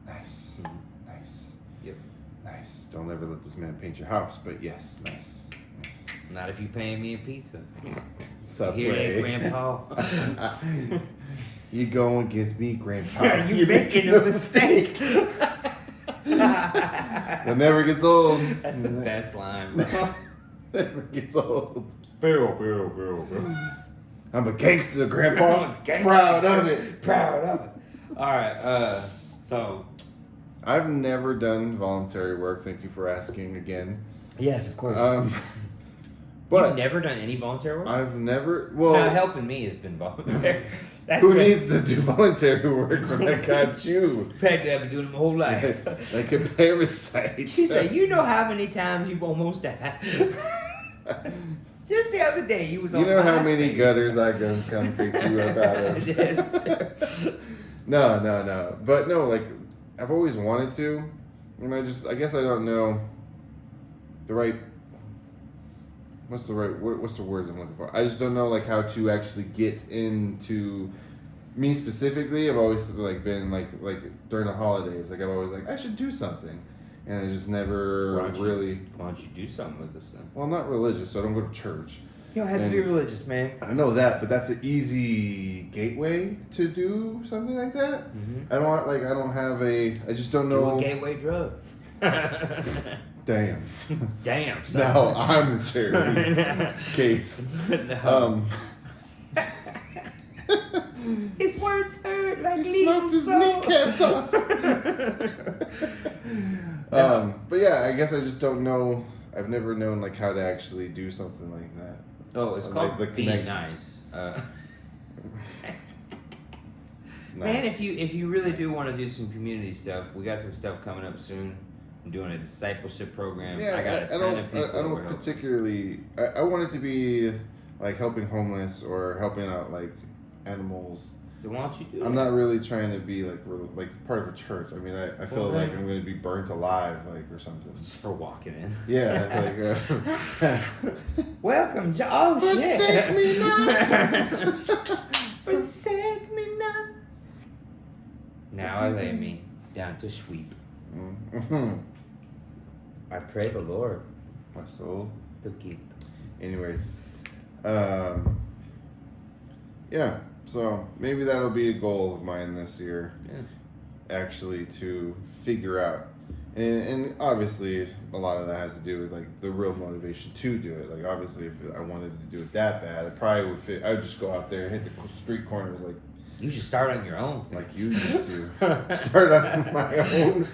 Nice. Nice. Yep. Nice. Don't ever let this man paint your house, but yes, nice. Not if you paying me a pizza. Subway. Hear that, Grandpa? You go and gives me Grandpa. You're making a mistake. It never gets old. That's the best line, bro. Never gets old. Bill. I'm a gangster, Grandpa. Proud of it. All right, so. I've never done voluntary work. Thank you for asking again. Yes, of course. But you've never done any volunteer work? I've never. Well, now helping me has been volunteer. Who needs to do voluntary work when I got you? Practically, I've been doing it my whole life. Like a parasite. She said, "You know how many times you've almost died." Just the other day, you was on. You know how many gutters I come pick you up out of? Yes. No. But no, I've always wanted to, and I guess I don't know the right. What's the words I'm looking for? I just don't know how to actually get into me specifically. I've always been like during the holidays, I've always I should do something, and I just never really. Why don't you do something with this then? Well, I'm not religious, so I don't go to church. You don't have to be religious, man. I know that, but that's an easy gateway to do something like that. Mm-hmm. I just don't know. Do a gateway drug. Damn. Damn. Son. Now I'm the charity case. No. His words hurt like he smoked his kneecaps off. But yeah, I guess I just don't know. I've never known like how to actually do something like that. Oh, it's Like called the being connection. nice. Nice. Man, if you really do want to do some community stuff, we got some stuff coming up soon. I'm doing a discipleship program. Yeah, I got a ton of people. I don't particularly. I want it to be like helping homeless or helping out like animals. Then why don't you do it? I'm not really trying to be like part of a church. I mean, I feel Well, like then- I'm going to be burnt alive, like or something. Just for walking in. Yeah, like. Welcome, oh shit! Forsake me not. Forsake me not. Now I lay me down to sleep. Mm-hmm. I pray the Lord My soul. to keep. Anyways, yeah. So maybe that'll be a goal of mine this year. Yeah. Actually, to figure out, and obviously a lot of that has to do with like the real motivation to do it. Like obviously, if I wanted to do it that bad, I probably would fit. I would just go out there, hit the street corners You should start on your own. like you used to. Start on my own.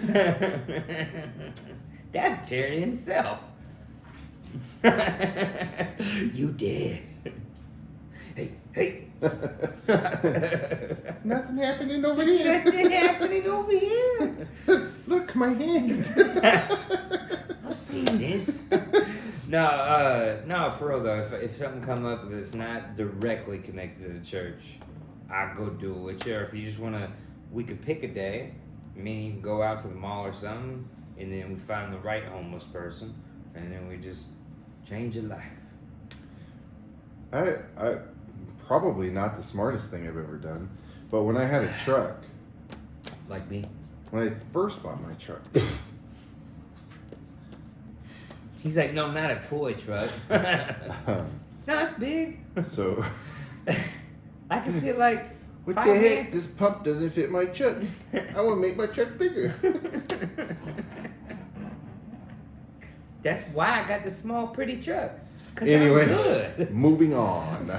That's charity in itself. You did. Hey. Nothing happening over here. Nothing happening over here. Look, my hand. I've seen this. No, for real though. If something come up that's not directly connected to the church, I'll go do it with you. Or if you just wanna, we could pick a day. Me and you can go out to the mall or something, and then we find the right homeless person, and then we just change your life. I probably not the smartest thing I've ever done, but when I had a truck, Like me. when I first bought my truck, He's like, no, not a toy truck. No, it's big. so I can feel like. what Five the heck? minutes. This pump doesn't fit my truck. I want to make my truck bigger. That's why I got the small, pretty truck. 'Cause I'm Anyways, good. moving on.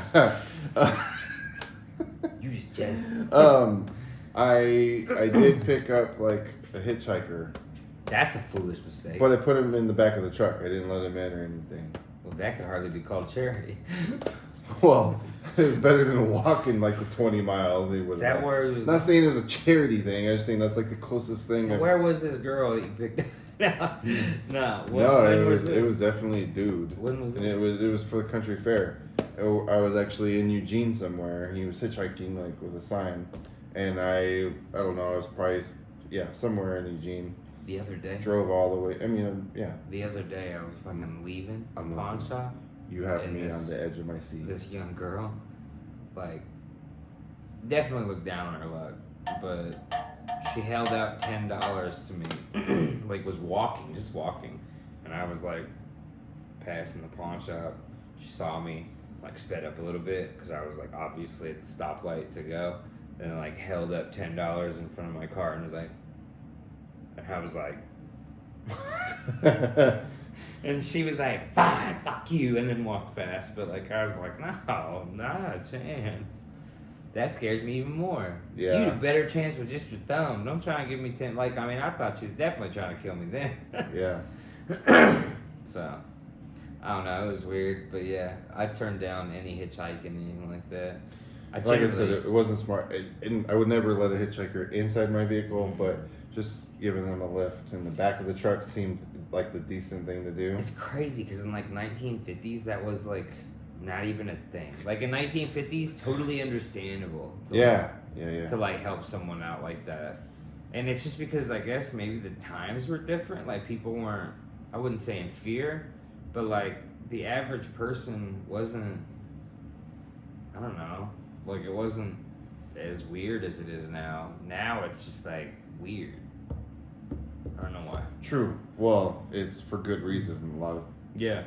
You just jealous. I did pick up like a hitchhiker, That's a foolish mistake. but I put him in the back of the truck. I didn't let him in or anything. Well, that could hardly be called charity. Well, it was better than walking like the 20 miles. He would Is that where it was? Not saying it was a charity thing. I was saying that's like the closest thing. So I've- where was this girl that you picked up? No. No, when it was this? definitely a dude. When was And it? it was for the country fair. I was actually in Eugene somewhere. He was hitchhiking like with a sign, and I don't know. I was probably somewhere in Eugene. The other day. Drove all the way. I mean, yeah. The other day, I was fucking leaving the I'm pawn listening. shop. You have And me this- on the edge of my seat. This young girl, like, definitely looked down on her luck, but she held out $10 to me, like was just walking, and I was like passing the pawn shop. She saw me, like sped up a little bit because I was like obviously at the stoplight to go, and like held up $10 in front of my car and was like, and I was like. And she was like, fine, fuck you, and then walked fast. But like I was like, no, not a chance. That scares me even more. Yeah. You had a better chance with just your thumb. Don't try and give me 10. Like, I mean, I thought she was definitely trying to kill me then. Yeah. So, I don't know. It was weird. But yeah, I turned down any hitchhiking, anything like that. Like I said, it wasn't smart. And I would never let a hitchhiker inside my vehicle, but just giving them a lift in the back of the truck seemed like the decent thing to do. It's crazy because in like 1950s, that was like not even a thing. Like in 1950s, totally understandable. To Yeah. to like help someone out like that. And it's just because I guess maybe the times were different. Like people weren't, I wouldn't say in fear, but like the average person wasn't, I don't know, like it wasn't as weird as it is now. Now it's just like weird. I don't know why. True. Well, it's for good reason. A lot of Yeah.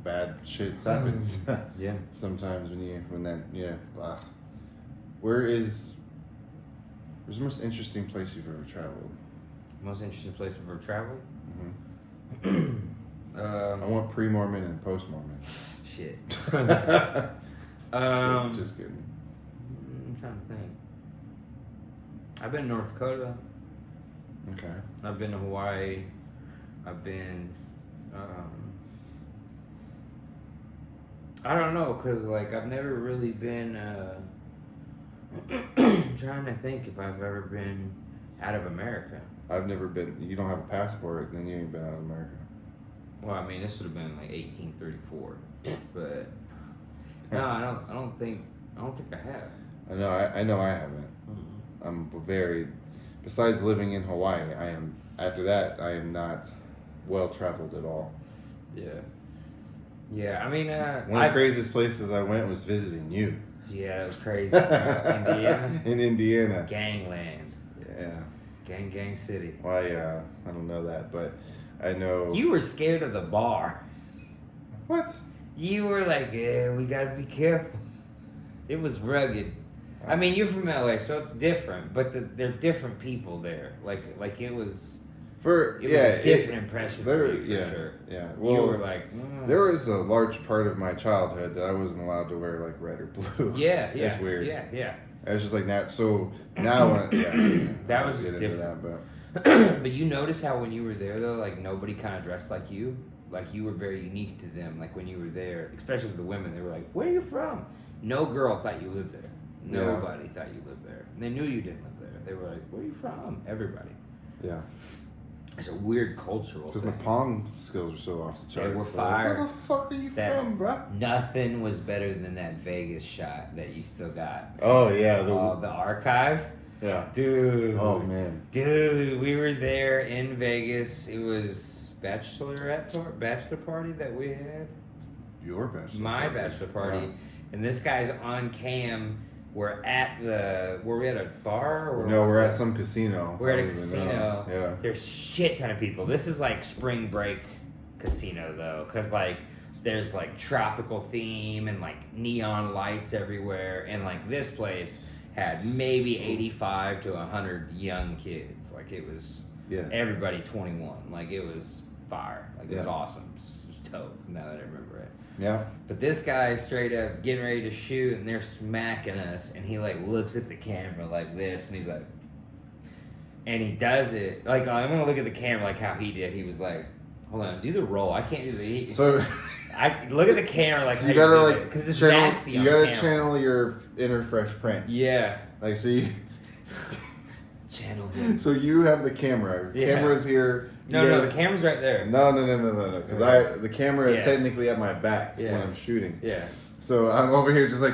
bad shit happens Yeah. sometimes when that where's the most interesting place you've ever traveled? Most interesting place I've ever traveled? I want pre-Mormon and post-Mormon. Shit. Just kidding. I'm trying to think. I've been to North Dakota. Okay. I've been to Hawaii. I've been I don't know, cause like I've never really been. I'm trying to think if I've ever been out of America. I've never been. You don't have a passport, then you ain't been out of America. Well, I mean, this would have been like 1834, but no, I don't think I have. I know I haven't. Mm-hmm. I'm very. Besides living in Hawaii, I am. After that, I am not well traveled at all. Yeah. Yeah, I mean, One of the craziest places I went was visiting you. Yeah, it was crazy. Indiana. In Indiana. Gangland. Yeah. Gang City. Why? I don't know that, but I know. You were scared of the bar. What? You were like, yeah, we gotta be careful. It was rugged. I mean, you're from LA, so it's different, but they're different people there. Like it was. It was a different impression for you, for sure. Yeah. Well, you were like, there was a large part of my childhood that I wasn't allowed to wear like red or blue. Yeah. It's weird. Yeah. It was just like that. So now, That was get just into different. that, But you notice how when you were there though, like nobody kind of dressed like you. Like you were very unique to them. Like when you were there, especially the women, they were like, "Where are you from?" No girl thought you lived there. Nobody thought you lived there. And they knew you didn't live there. They were like, "Where are you from?" Everybody. Yeah. It's a weird cultural Because thing. my Pong skills were so off the charts. They were So fire. Where the fuck are you from, bro? Nothing was better than that Vegas shot that you still got. Oh yeah, The archive. yeah. Dude. Oh man. Dude, we were there in Vegas. It was bachelor party that we had. Your bachelor. My party. bachelor party. Yeah. And this guy's on cam. Were we at a bar or No, we're at some casino. We're at I a don't even casino. know. Yeah. There's shit ton of people. This is like spring break casino though, cause like there's like tropical theme and like neon lights everywhere, and like this place had maybe 85 to 100 young kids. Like it was everybody 21. Like it was fire. Like it was awesome. It was dope. Now that I remember it. Yeah. But this guy straight up getting ready to shoot, and they're smacking us, and he like looks at the camera like this, and he's like, and he does it like I'm gonna look at the camera like how he did. He was like, hold on, do the roll. I can't do the. So I look at the camera like so you gotta like because it's channel, nasty. You on gotta camera. channel your inner Fresh Prince. Yeah. Like so you. Channel. Him. So you have the camera. The camera's here. No, the camera's right there. No. Because the camera is technically at my back when I'm shooting. Yeah. So I'm over here just like.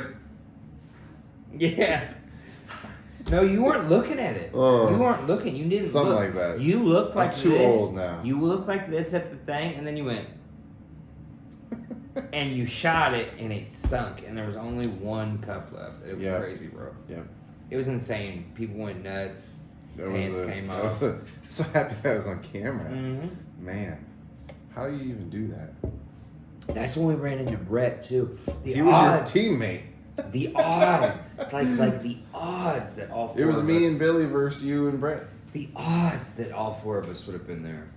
Yeah. No, you weren't looking at it. Oh. You weren't looking. You didn't Something look. like that. You looked like I'm too this. old now. You looked like this at the thing, and then you went. And you shot it, and it sunk, and there was only one cup left. It was crazy, bro. Yeah. It was insane. People went nuts. Pants came off. So happy that was on camera. Mm-hmm. Man, how do you even do that? That's when we ran into Brett too. He was your teammate. The odds, like the odds that all four. It was of me us, and Billy versus you and Brett. The odds that all four of us would have been there.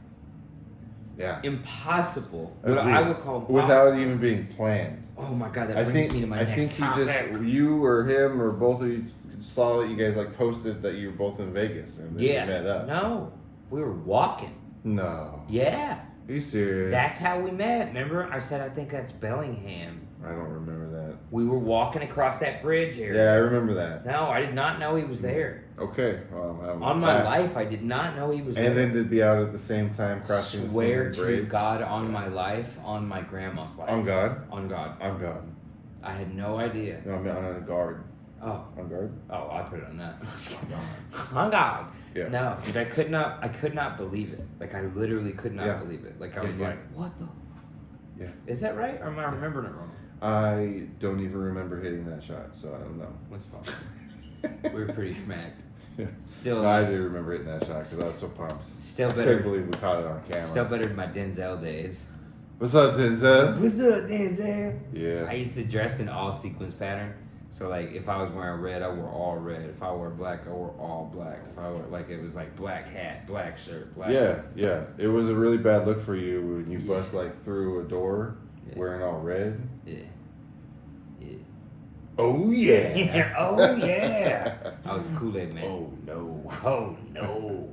Yeah. Impossible. Agreed. What I would call impossible. Without even being planned. Oh my god, that brings me to my I next think he topic. just you or him or both of you saw that you guys like posted that you were both in Vegas and then you met up. No, we were walking. No. Yeah. Are you serious? That's how we met. Remember, I said I think that's Bellingham. I don't remember that. We were walking across that bridge area. Yeah, I remember that. No, I did not know he was there. Okay. Well, On my life, I did not know he was there. And then to be out at the same time crossing Swear the to same bridge. God on my life, on my grandma's life. On God? On God. On God. I had no idea. No, I mean on a guard. Oh. On guard? Oh, I put it on that. On God. On God. Yeah. No, dude, I could not believe it. Like I literally could not believe it. Like I was like, what the? Yeah. Is that right, or am I remembering it wrong? I don't even remember hitting that shot, so I don't know. What's possible? We were pretty smacked. Yeah. Still, No, I do remember hitting that shot because I was so pumped. still I couldn't better. believe we caught it on camera. Still better than my Denzel days. What's up, Denzel? What's up, Denzel? Yeah. I used to dress in all sequence pattern. So like, if I was wearing red, I wore all red. If I wore black, I wore all black. If I wore it was like black hat, black shirt, black. Yeah. It was a really bad look for you when you bust like through a door wearing all red. Yeah. Oh yeah. Oh yeah. I was a Kool-Aid man. Oh no. Oh no.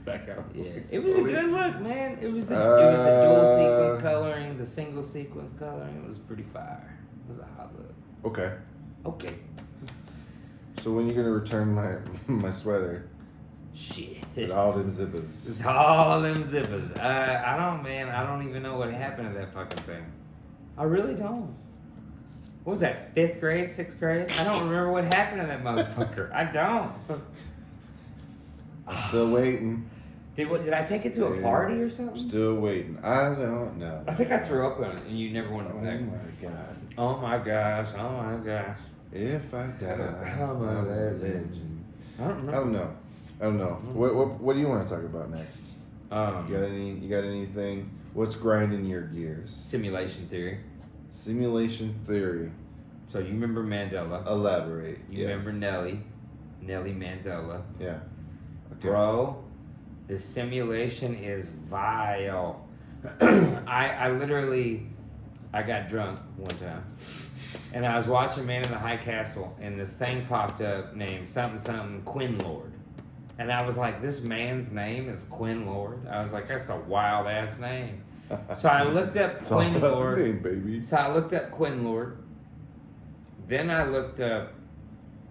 Back out. Yeah. It was a good look, man. It was the dual sequence coloring, the single sequence coloring. It was pretty fire. was a hot look. Okay. Okay. So when you gonna return my sweater Shit. with all them zippers? It's all them zippers. I don't even know what happened to that fucking thing. I really don't. What was that, 5th grade, 6th grade? I don't remember what happened to that motherfucker. I don't. I'm still waiting. Did I take it to a party or something? Still waiting. I don't know. I think I threw up on it and you never wanted Oh it back. my god. Oh my gosh, oh my gosh. If I die, I'm a legend. I don't I know. don't know. What do you want to talk about next? You got anything? What's grinding your gears? Simulation theory. Simulation theory. So you remember Mandela. Elaborate. You remember Nelly Mandela. Yeah. Okay. Bro, the simulation is vile. I got drunk one time. And I was watching Man in the High Castle, and this thing popped up named something Quinn Lord. And I was like, this man's name is Quinn Lord? I was like, that's a wild ass name. So I looked up It's all Quinn about Lord. the name, baby. So I looked up Quinn Lord. Then I looked up,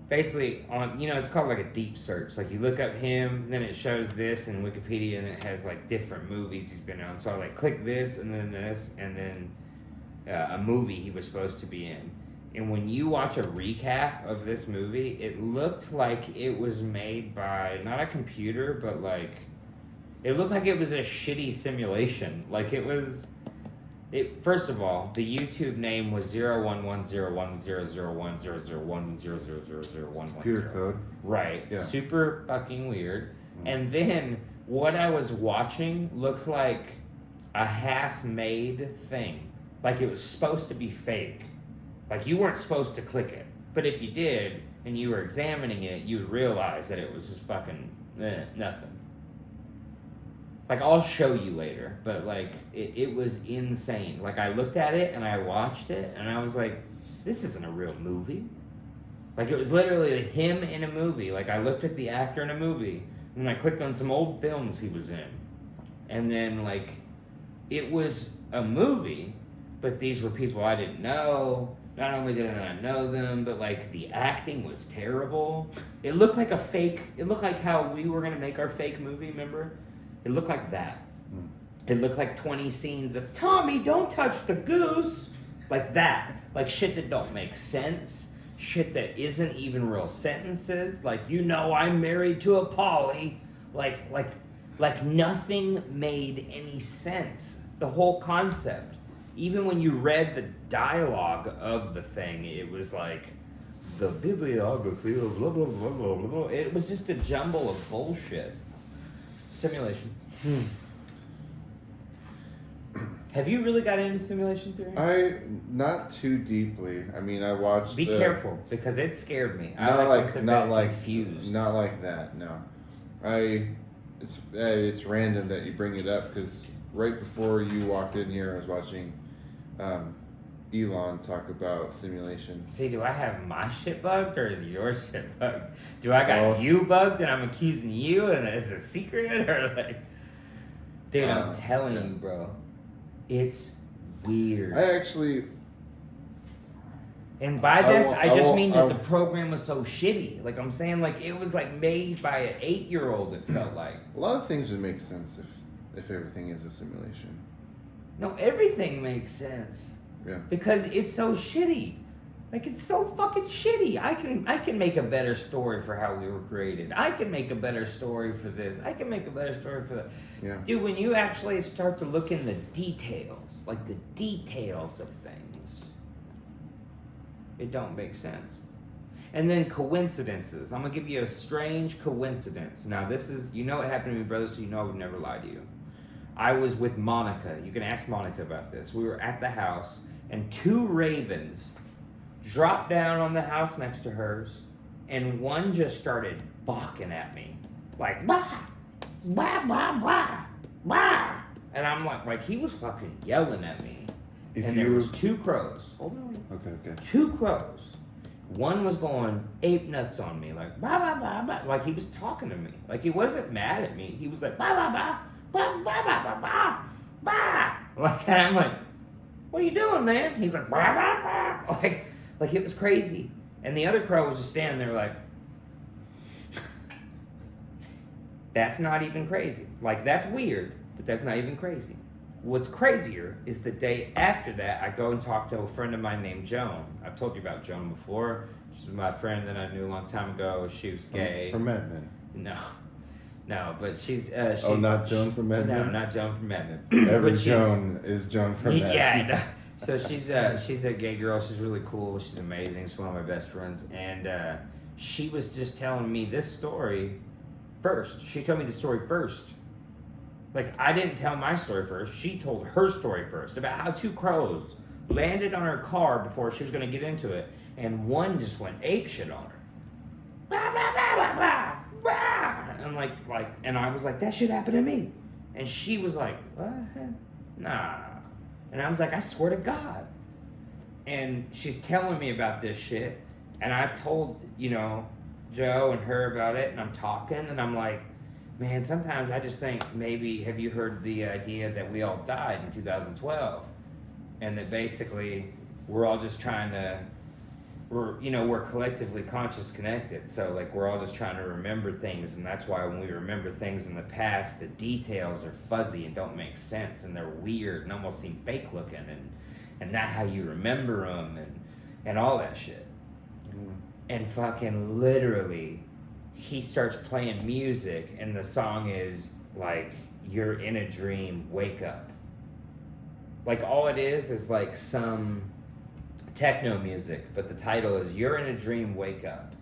basically on, it's called like a deep search. Like you look up him, then it shows this in Wikipedia, and it has like different movies he's been on. So I like click this, and then a movie he was supposed to be in. And when you watch a recap of this movie, it looked like it was made by not a computer, but like it looked like it was a shitty simulation. Like first of all, the YouTube name was 01101001001000000110. Computer code. Right. Yeah. Super fucking weird. And then what I was watching looked like a half-made thing. Like it was supposed to be fake. Like you weren't supposed to click it. But if you did, and you were examining it, you would realize that it was just fucking nothing. Like I'll show you later, but like it was insane. Like I looked at it and I watched it and I was like, this isn't a real movie. Like it was literally him in a movie. Like I looked at the actor in a movie and I clicked on some old films he was in. And then like it was a movie, but these were people I didn't know. Not only did I not know them, but like the acting was terrible. It looked like it looked like how we were gonna make our fake movie, remember? It looked like that. It looked like 20 scenes of Tommy, don't touch the goose. Like that. Like shit that don't make sense. Shit that isn't even real sentences. Like, I'm married to a Polly. Like nothing made any sense. The whole concept. Even when you read the dialogue of the thing, it was like the bibliography of blah, blah, blah, blah, blah, blah. It was just a jumble of bullshit. Simulation. Have you really got into simulation theory? Not too deeply. I mean, I watched. Be careful, because it scared me. Not like confused. Not like that. No, it's random that you bring it up because right before you walked in here, I was watching Elon talk about simulation. See, do I have my shit bugged or is your shit bugged? Do I got you bugged and I'm accusing you and it's a secret or like? Dude, I'm telling you, bro, it's weird. I actually. And by this, I just mean that the program was so shitty. Like I'm saying, like it was like made by an 8-year-old. It felt like a lot of things would make sense if everything is a simulation. No, everything makes sense. Yeah. Because it's so shitty. Like it's so fucking shitty. I can make a better story for how we were created. I can make a better story for this. I can make a better story for that. Yeah. Dude, when you actually start to look in the details, like the details of things, it don't make sense. And then coincidences. I'm gonna give you a strange coincidence. Now this is, what happened to me, brother, so I would never lie to you. I was with Monica. You can ask Monica about this. We were at the house, and 2 ravens dropped down on the house next to hers, and one just started barking at me. Like, bah, bah, bah, bah, bah. And I'm like he was fucking yelling at me. And there was 2 crows. Hold on. Okay. 2 crows. One was going ape nuts on me, like, bah, bah, bah, bah. Like he was talking to me. Like he wasn't mad at me. He was like, bah, bah, bah. Bah, bah, bah, bah, bah, bah. Like, and I'm like, "What are you doing, man?" He's like, "Bah, bah, bah." Like it was crazy. And the other crow was just standing there like, that's not even crazy. Like, that's weird, but that's not even crazy. What's crazier is the day after that, I go and talk to a friend of mine named Joan. I've told you about Joan before. She's my friend that I knew a long time ago. She was gay. From Edmond. No, but she's. Not Joan from Edmond? No, not Joan from Edmond. Every Joan is Joan from Edmond. Yeah, I know. So she's a gay girl. She's really cool. She's amazing. She's one of my best friends. And she was just telling me this story first. She told me the story first. Like, I didn't tell my story first. She told her story first about how 2 crows landed on her car before she was going to get into it. And one just went apeshit on her. Blah, blah, blah, blah, blah, blah. And I was like, that shit happened to me. And she was like, what? Nah. And I was like, I swear to God. And she's telling me about this shit. And I told, Joe and her about it. And I'm talking. And I'm like, man, sometimes I just think maybe, have you heard the idea that we all died in 2012? And that basically we're all just trying to, we're collectively conscious connected. So like we're all just trying to remember things. And that's why when we remember things in the past, the details are fuzzy and don't make sense. And they're weird and almost seem fake looking. And not how you remember them and all that shit. Mm. And fucking literally, he starts playing music and the song is like, you're in a dream, wake up. Like all it is like some techno music, but the title is You're in a Dream, Wake Up.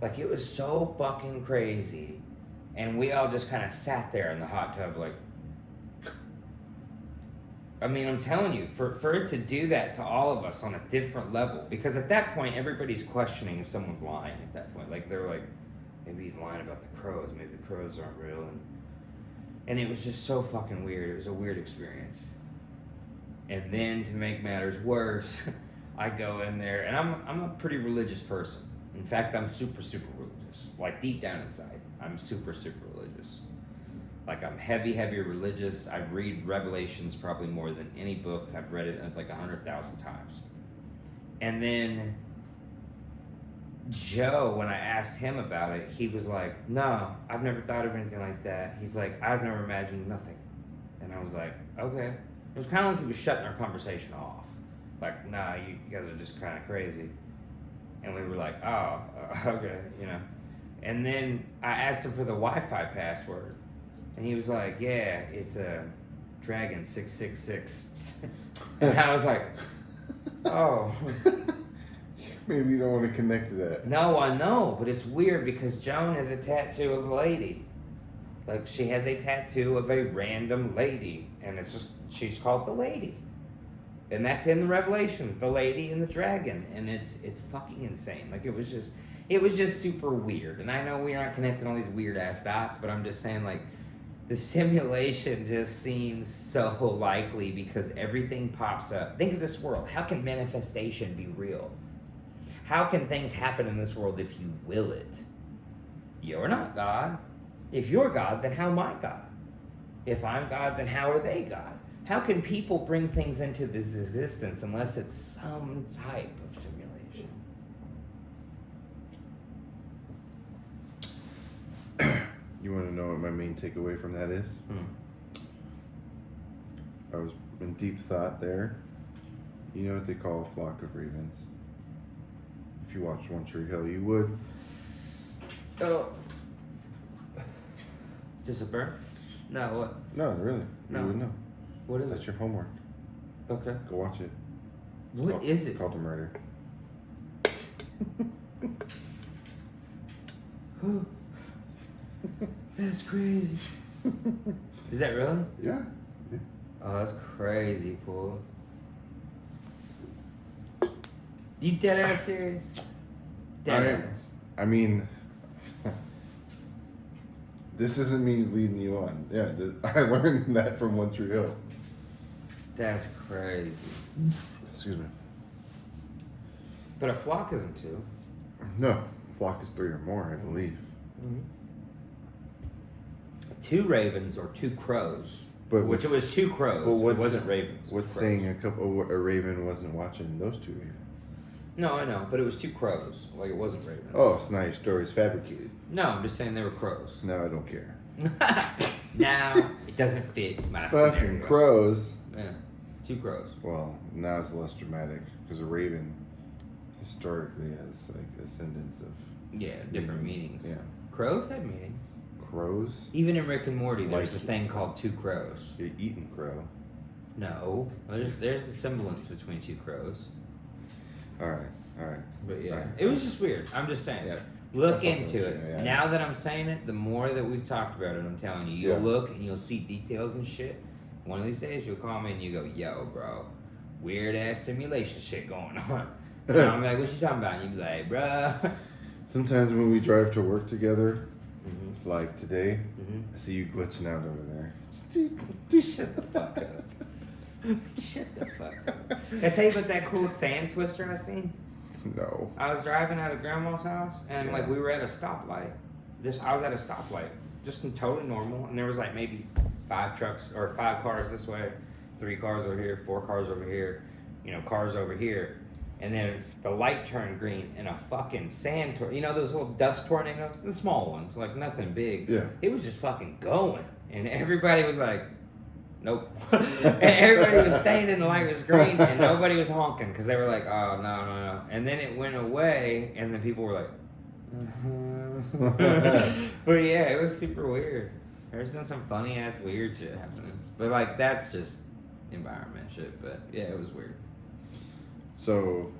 Like it was so fucking crazy. And we all just kind of sat there in the hot tub like, I mean, I'm telling you, for it to do that to all of us on a different level, because at that point, everybody's questioning if someone's lying at that point. Like, they're like, maybe he's lying about the crows. Maybe the crows aren't real. And it was just so fucking weird. It was a weird experience. And then, to make matters worse, I go in there, and I'm a pretty religious person. In fact, I'm super, super religious. Like, deep down inside, I'm super, super religious. Like, I'm heavy religious. I read Revelations probably more than any book. I've read it like 100,000 times. And then Joe, when I asked him about it, he was like, no, I've never thought of anything like that. He's like, I've never imagined nothing. And I was like, okay. It was kind of like he was shutting our conversation off. Like, nah, you guys are just kind of crazy. And we were like, oh, okay, And then I asked him for the Wi-Fi password. And he was like, yeah, it's a Dragon 666. And I was like, oh. Maybe you don't want to connect to that. No, I know, but it's weird because Joan has a tattoo of a lady. Like, she has a tattoo of a random lady. And it's just, she's called the Lady. And that's in the Revelations, the Lady and the Dragon. And it's fucking insane. Like, it was just super weird. And I know we aren't connecting all these weird ass dots, but I'm just saying, like, the simulation just seems so likely because everything pops up. Think of this world. How can manifestation be real? How can things happen in this world if you will it? You're not God. If you're God, then how am I God? If I'm God, then how are they God? How can people bring things into this existence unless it's some type of simulation? You want to know what my main takeaway from that is? I was in deep thought there. You know what they call a flock of ravens? If you watched One Tree Hill, you would. Oh. Is this a burn? No, what? No, really. No. You would know. What is That's it? your homework. Okay. Go watch it. What is it? It's called The Murder. That's crazy. Is that really? Yeah. Oh, that's crazy, fool. You dead ass serious? Dead ass. I mean, this isn't me leading you on. Yeah, I learned that from One Tree Hill. That's crazy. Excuse me. But a flock isn't 2. No, flock is 3 or more, I believe. 2 ravens or 2 crows But which it was 2 crows. But It wasn't ravens. It was What's crows. saying a raven wasn't watching those 2 ravens? No, I know, but it was 2 crows. Like it wasn't ravens. Oh, so now your story's fabricated. No, I'm just saying they were crows. No, I don't care. Now it doesn't fit my Fucking scenario. crows. Yeah, 2 crows. Well, now it's less dramatic because a raven historically has like ascendants of Yeah, different meanings. Yeah. Crows have meaning. crows. Even in Rick and Morty, there's Like- a thing called 2 crows. You're eating crow. No, there's a semblance between 2 crows. All right. But yeah, Alright. it was just weird. I'm just saying. Yeah. Look I fucking into with it. you, yeah. Now that I'm saying it, the more that we've talked about it, I'm telling you, you'll Yeah. look and you'll see details and shit. One of these days, you'll call me and you go, "Yo, bro, weird ass simulation shit going on." And I'm like, "What you talking about?" And you be like, "Bruh." Sometimes when we drive to work together, Mhm. like today, Mhm. I see you glitching out over there. Shut the fuck up. Shut the fuck up. Can I tell you about that cool sand twister I seen? No. I was driving out of grandma's house and Yeah. like we were at a stoplight. I was at a stoplight, just totally normal, and there was like maybe 5 trucks or 5 cars this way, 3 cars over here, 4 cars over here, cars over here, and then the light turned green and a fucking sand those little dust tornadoes, the small ones, like nothing big. Yeah. It was just fucking going, and everybody was like, "Nope," and everybody was staying in the light was green, and nobody was honking because they were like, "Oh no," and then it went away, and then people were like, but yeah, it was super weird. There's been some funny ass weird shit happening, but like that's just environment shit. But yeah, it was weird. So,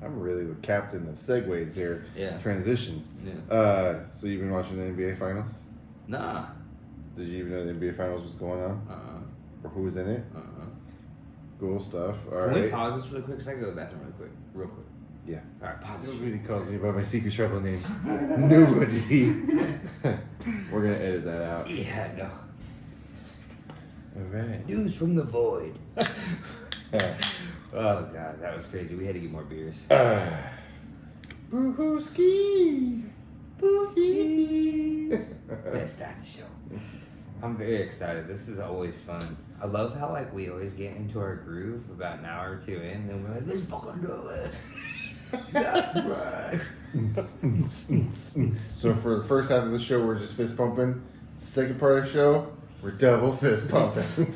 I'm really the captain of segues here. Yeah. Transitions. Yeah. So you've been watching the NBA Finals? Nah. Did you even know the NBA Finals was going on? Or who was in it? Cool stuff. All Can we right. pause this really quick? Cause I go to the bathroom real quick. Yeah. All right, pause this. Nobody calls me by my secret tribal name. Nobody. We're gonna edit that out. Yeah, no. All right. News from the void. Oh god, that was crazy. We had to get more beers. Boo-hoo ski. Let's start the show. I'm very excited. This is always fun. I love how like we always get into our groove about an hour or 2 in, and then we're like, let's fucking do it. That's right. So for the first half of the show, we're just fist pumping. Second part of the show, we're double fist pumping. Is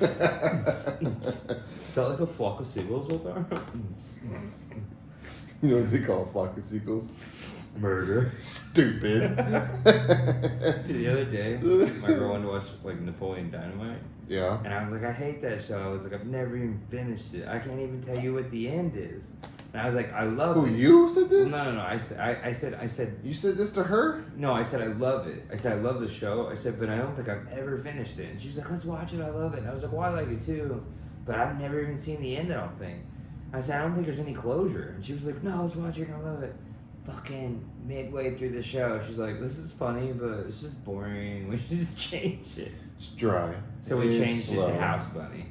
that like a flock of seagulls out there? You know what they call a flock of seagulls? Murder. Stupid. The other day, my girl wanted to watch like Napoleon Dynamite, Yeah. and I was like, I hate that show. I was like, I've never even finished it. I can't even tell you what the end is. And I was like, I love Who, it. you said this? No. I said, You said this to her? no, I said, I love it. I said, I love the show. I said, but I don't think I've ever finished it. And she was like, let's watch it. I love it. And I was like, well, I like it too. But I've never even seen the end, I don't think. I said, I don't think there's any closure. And she was like, no, let's watch it. I love it. Fucking midway through the show, she's like, this is funny, but it's just boring. We should just change it. It's dry. So we It is changed slow. it to House Bunny.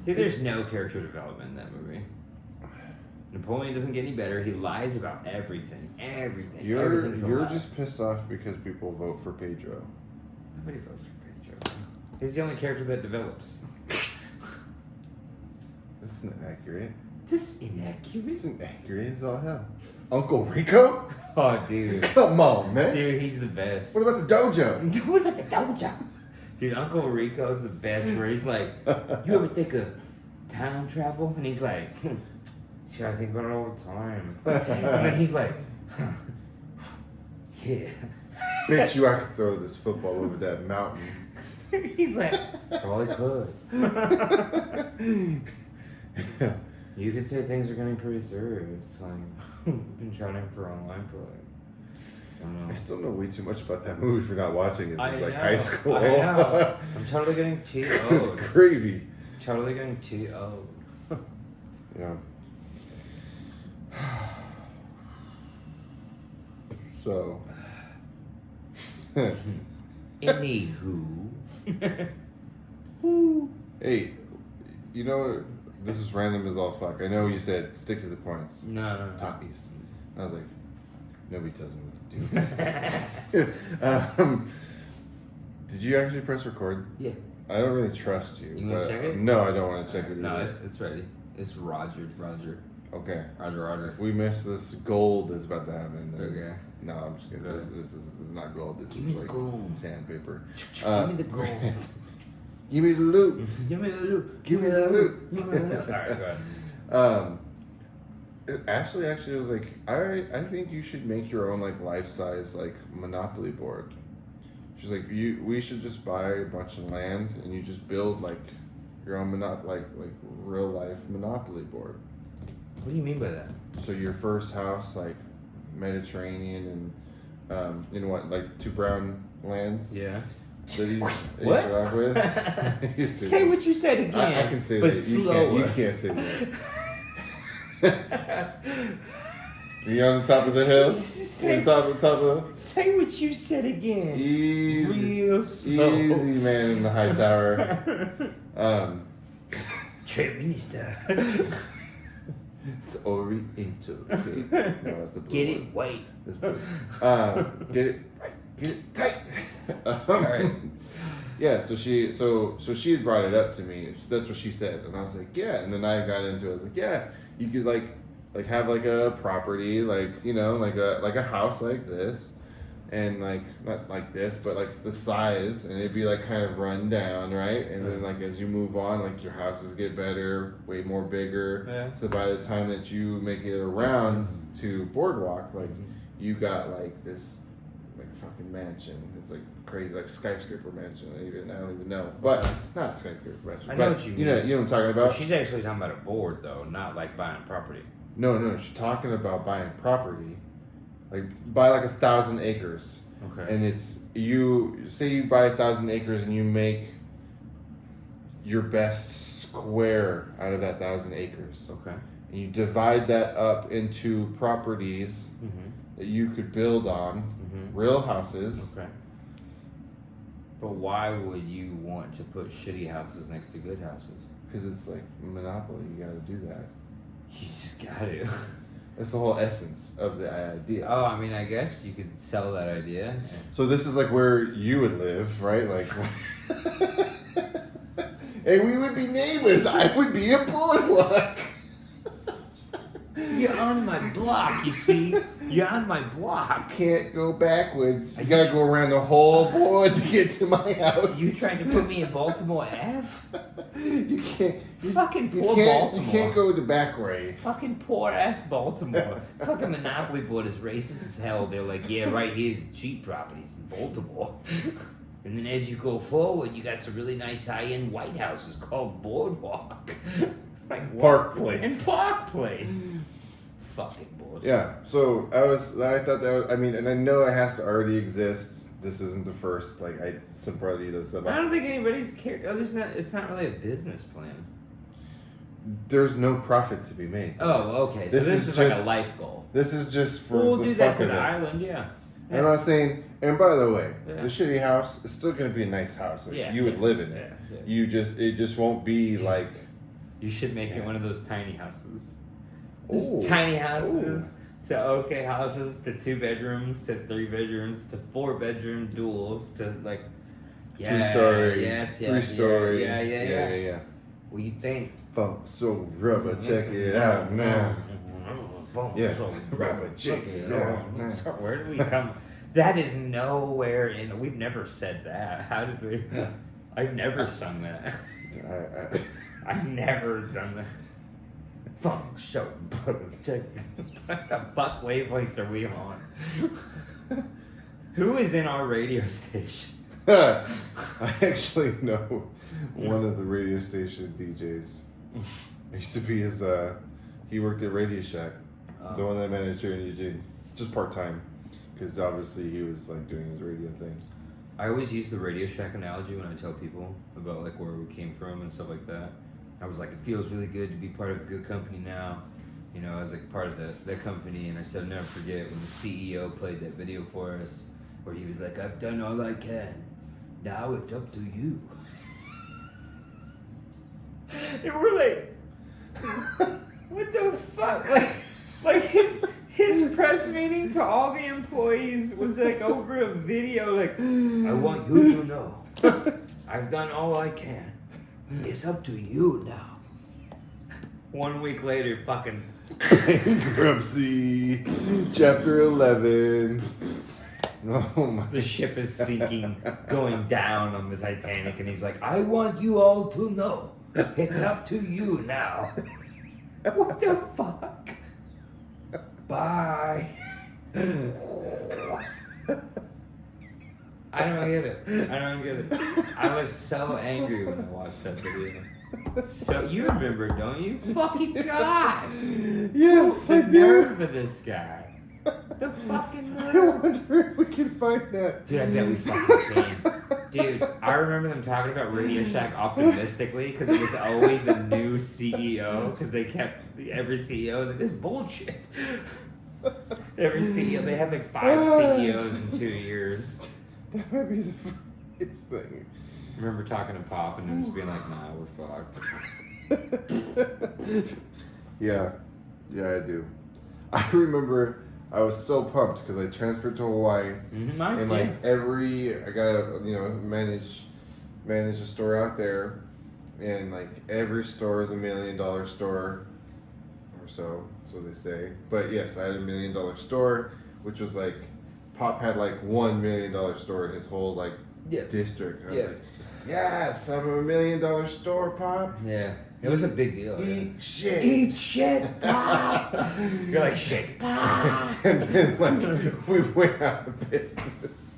Dude, there's no character development in that movie. Napoleon doesn't get any better. He lies about everything. Everything. Everything's a You're lie. just pissed off because people vote for Pedro. Nobody votes for Pedro. He's the only character that develops. This isn't accurate. This inaccurate? This isn't accurate as all hell. Uncle Rico? Oh, dude. Come on, man. Dude, he's the best. What about the dojo? What about the dojo? Dude, Uncle Rico's the best where he's like, you ever think of time travel? And he's like, sure, I think about it all the time. And then he's like, yeah. Bet you I could throw this football over that mountain. He's like, probably could. You could say things are getting pretty serious. It's like, I've been trying for a while, but like, I don't know. I still know way too much about that movie if you're not watching it I since like know, high school. I know. I'm totally getting TO'd. Gravy. Totally getting TO'd. Yeah. So. Anywho. Hey, you know, this is random as all fuck. I know you said stick to the points. No. Toppies. And I was like, nobody tells me what to do. Did you actually press record? Yeah. I don't really trust you. You wanna check it? No, I don't want to check it. No, either. it's ready. It's Roger. Okay. Roger. If we miss this, gold is about to happen. Then, Okay. No, I'm just kidding. Okay. This is not gold. This Give is me the like gold. sandpaper. Give me the gold. Give me the loot. Give me the loot. Give me the loot. Give me the loot. All right, go ahead. Ashley actually was like, I think you should make your own like life size like Monopoly board. She's like, we should just buy a bunch of land and you just build like your own like real life Monopoly board. What do you mean by that? So your first house like Mediterranean and you know what, like 2 brown lands Yeah. that you What? start off with. You stupid. Say what you said again. I can say but that. slower. You can't say that. You're on the top of the hill. Say, top of say what you said again. easy, Real slow. easy man in the high tower. Trade Minister. It's Oriental. Okay. No, that's a blue Get one. it white. It's blue. Get it right. Get it tight. Alright. Yeah, so she had brought it up to me. That's what she said, and I was like, yeah. And then I got into it. I was like, yeah, you could like have like a property, like you know, like a house like this, and like not like this, but like the size, and it'd be like kind of run down, right? And then like as you move on, like your houses get better, way more bigger. Yeah. So by the time that you make it around to Boardwalk, like you got like this like fucking mansion. It's like crazy, like skyscraper mansion. I don't even know, but not skyscraper mansion. I know but what you you know mean. what I'm talking about. She's actually talking about a board though, not like buying property. No, she's talking about buying property, like buy like 1,000 acres, Okay. and it's you say you buy 1,000 acres and you make your best square out of that 1,000 acres, Okay. and you divide that up into properties Mm-hmm. that you could build on, Mm-hmm. real houses. Okay. But why would you want to put shitty houses next to good houses? Because it's like Monopoly, you got to do that. You just got to. That's the whole essence of the idea. Oh, I mean, I guess you could sell that idea. So this is like where you would live, right? Like, and we would be neighbors. I would be a boardwalk. You're on my block, you see. You're on my block. Can't go backwards. You gotta go around the whole board to get to my house. You trying to put me in Baltimore Ave? You can't. Fucking You poor can't. Baltimore. You can't go the back way. Fucking poor ass Baltimore. Fucking Monopoly board is racist as hell. They're like, yeah, right here's the cheap properties in Baltimore. And then as you go forward, you got some really nice high-end white houses called Boardwalk. It's like what? Park Place. And Park Place. Fucking bullshit. Yeah. So I thought that was. I mean, and I know it has to already exist. This isn't the first somebody that's I about. don't think anybody's cared. Oh, it's not really a business plan. There's no profit to be made. Oh, okay. So This this is is like just- a life goal. This is just for We'll the do that fuck to of the it. island, yeah. I'm not saying. And by the way, Yeah. the shitty house is still gonna be a nice house. Like, Yeah, you would yeah, live in it. yeah. It just won't be like. You should make Yeah. it one of those tiny houses. Ooh. Just tiny houses to okay houses to 2 bedrooms to 3 bedrooms to 4 bedroom duels to like 2-story, yes, 3-story. yeah. What do you think? So rubber, check it out now. Yeah. Rubber, check it out now. Where did we come? That is nowhere in. We've never said that. How did we? I've never sung that. I've never done that. Funk show, check. What the fuck wavelength are we on? Who is in our radio station? I actually know one of the radio station DJs. I used to be his. He worked at Radio Shack, the one that I managed here in Eugene, just part time, because obviously he was like doing his radio thing. I always use the Radio Shack analogy when I tell people about like where we came from and stuff like that. I was like, it feels really good to be part of a good company now. You know, I was like part of the company, and I said, I'll never forget when the CEO played that video for us, where he was like, I've done all I can. Now it's up to you. And we're like, what the fuck? Like his press meeting to all the employees was like over a video. Like, I want you to know I've done all I can. It's up to you now. 1 week later, fucking Bankruptcy, Chapter 11. Oh my. the ship is sinking, going down on the Titanic, and he's like, I want you all to know, it's up to you now. What the fuck? Bye. I don't get it. I was so angry when I watched that video. So you remember, don't you? Fucking gosh. Yes, The I do. nerve of this guy. The fucking I nerve. wonder if we can find that. Dude, I bet we fucking can. Dude, I remember them talking about Radio Shack optimistically because it was always a new CEO because they kept, every CEO was like, this is bullshit. Every CEO, they had like 5 CEOs in 2 years. That might be the funniest thing. I remember talking to Pop and him just being like, nah, we're fucked. Yeah, I do. I remember I was so pumped because I transferred to Hawaii, Mine and too. like I gotta manage a store out there, and like every store is $1 million store, or so they say. But yes, I had $1 million store, which was like Pop had like $1 million store in his whole like district. I was like, yes, I'm $1 million store, Pop. Yeah. It was a big deal. Eat shit. Eat shit, Pop. You're like, shit, Pop. And then like we went out of business.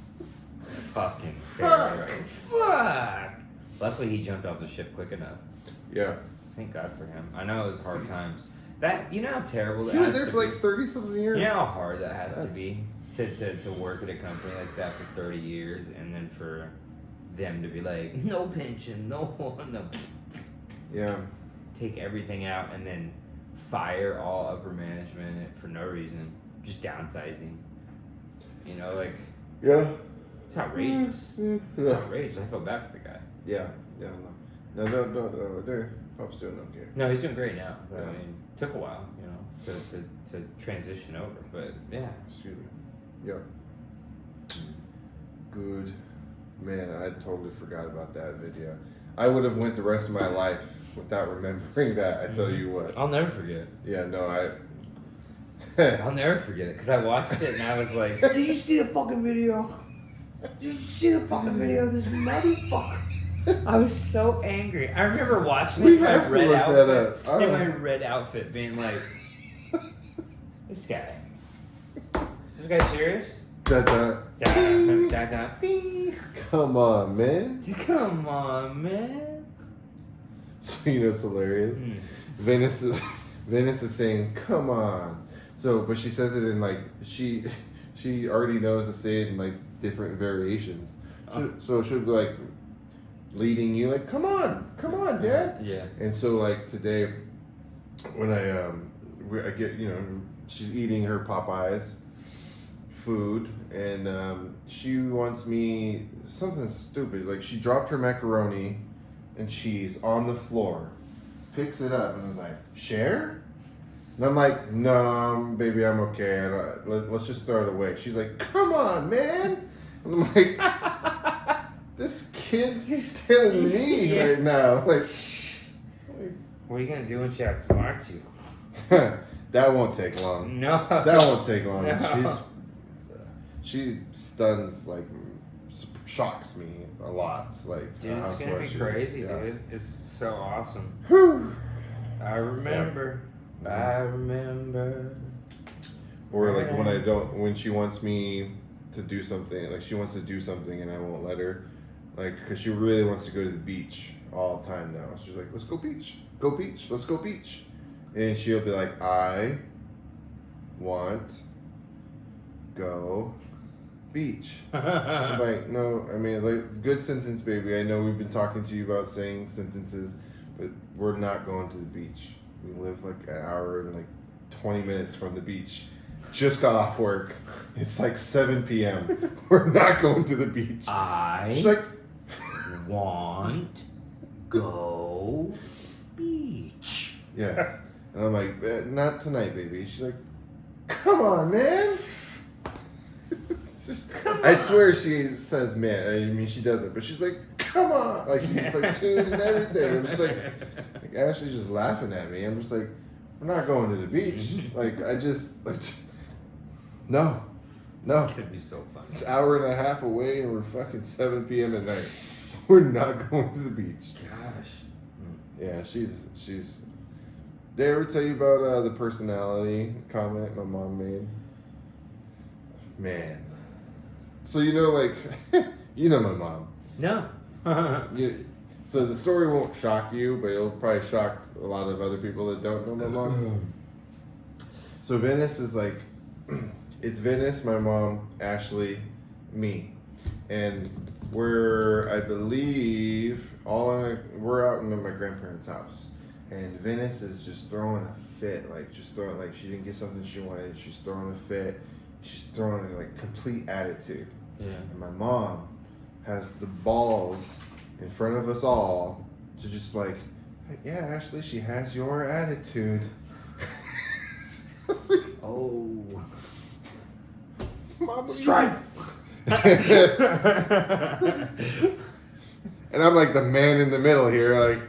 Fucking Fuck. Fuck. Luckily, he jumped off the ship quick enough. Yeah. Thank God for him. I know it was hard times. That, you know how terrible that He was has there to for be? like 30 something years. You know how hard that has to be to work at a company like that for 30 years and then for them to be like, no pension, no. Yeah. Take everything out and then fire all upper management for no reason. Just downsizing. You know, like, Yeah. it's outrageous. It's Yeah. outrageous. I feel bad for the guy. Yeah. No. They're Pop's doing okay. No, he's doing great now. But Yeah. I mean, it took a while, you know, to transition over. But yeah. Excuse me. Yeah. Good. Man, I totally forgot about that video. I would have went the rest of my life without remembering that. I tell you what. I'll never forget it. Yeah. No. I'll never forget it because I watched it and I was like, did you see the fucking video? Did you see the fucking video of this motherfucker? I was so angry. I remember watching it We in my have to red look that outfit. up. In my red outfit, being like, this guy. This guy serious? Da. Da-da. Come on, man. Come on, man. So you know it's hilarious. Hmm. Venice is saying, "Come on." So, but she says it in like she already knows to say it in like different variations. So she'll be like leading you like, "Come on, Dad." Yeah. And so like today, when I get she's eating her Popeyes food, and she wants me something stupid. Like she dropped her macaroni and cheese on the floor, picks it up, and was like, "Share?" And I'm like, "No, baby, I'm okay. Let's just throw it away." She's like, "Come on, man!" And I'm like, "This kid's telling me right now, like, What are you gonna do when she outsmarts you? that won't take long. No. That won't take long. No. She stuns, like, shocks me a lot. Like, Dude, how it's gonna smart be she is. crazy, Yeah. dude. It's so awesome. Whew. I remember. I remember. Or like when she wants me to do something, like she wants to do something and I won't let her, like, because she really wants to go to the beach all the time now. She's like, "Let's go beach, let's go beach," and she'll be like, "I want go beach." I'm like, "No, I mean, like, good sentence, baby. I know we've been talking to you about saying sentences, but we're not going to the beach. We live like an hour and like 20 minutes from the beach. Just got off work. It's like 7 p.m. We're not going to the beach." She's like, want go beach. "Yes." And I'm like, "Not tonight, baby." She's like, "Come on, man." It's just, I swear she says "man." I mean, she doesn't, but she's like, come on. Like, she's like tuned and everything. I'm just like Ashley's just laughing at me. I'm just like, we're not going to the beach. Like, no. This could be so fun. It's an hour and a half away and we're fucking 7 p.m. at night. We're not going to the beach. Gosh. Yeah, she's. Did I ever tell you about the personality comment my mom made? Man. So like, you know my mom. No. So the story won't shock you, but it'll probably shock a lot of other people that don't know my mom. So Venice is like, it's Venice, my mom, Ashley, me, and we're, I believe, we're out in my grandparents' house, and Venice is just throwing a fit, like she didn't get something she wanted, she's throwing a fit, she's throwing like complete attitude. Yeah. And my mom has the balls in front of us all to just like, yeah, Ashley, she has your attitude. Oh. Mama, Strike! And I'm like the man in the middle here, like,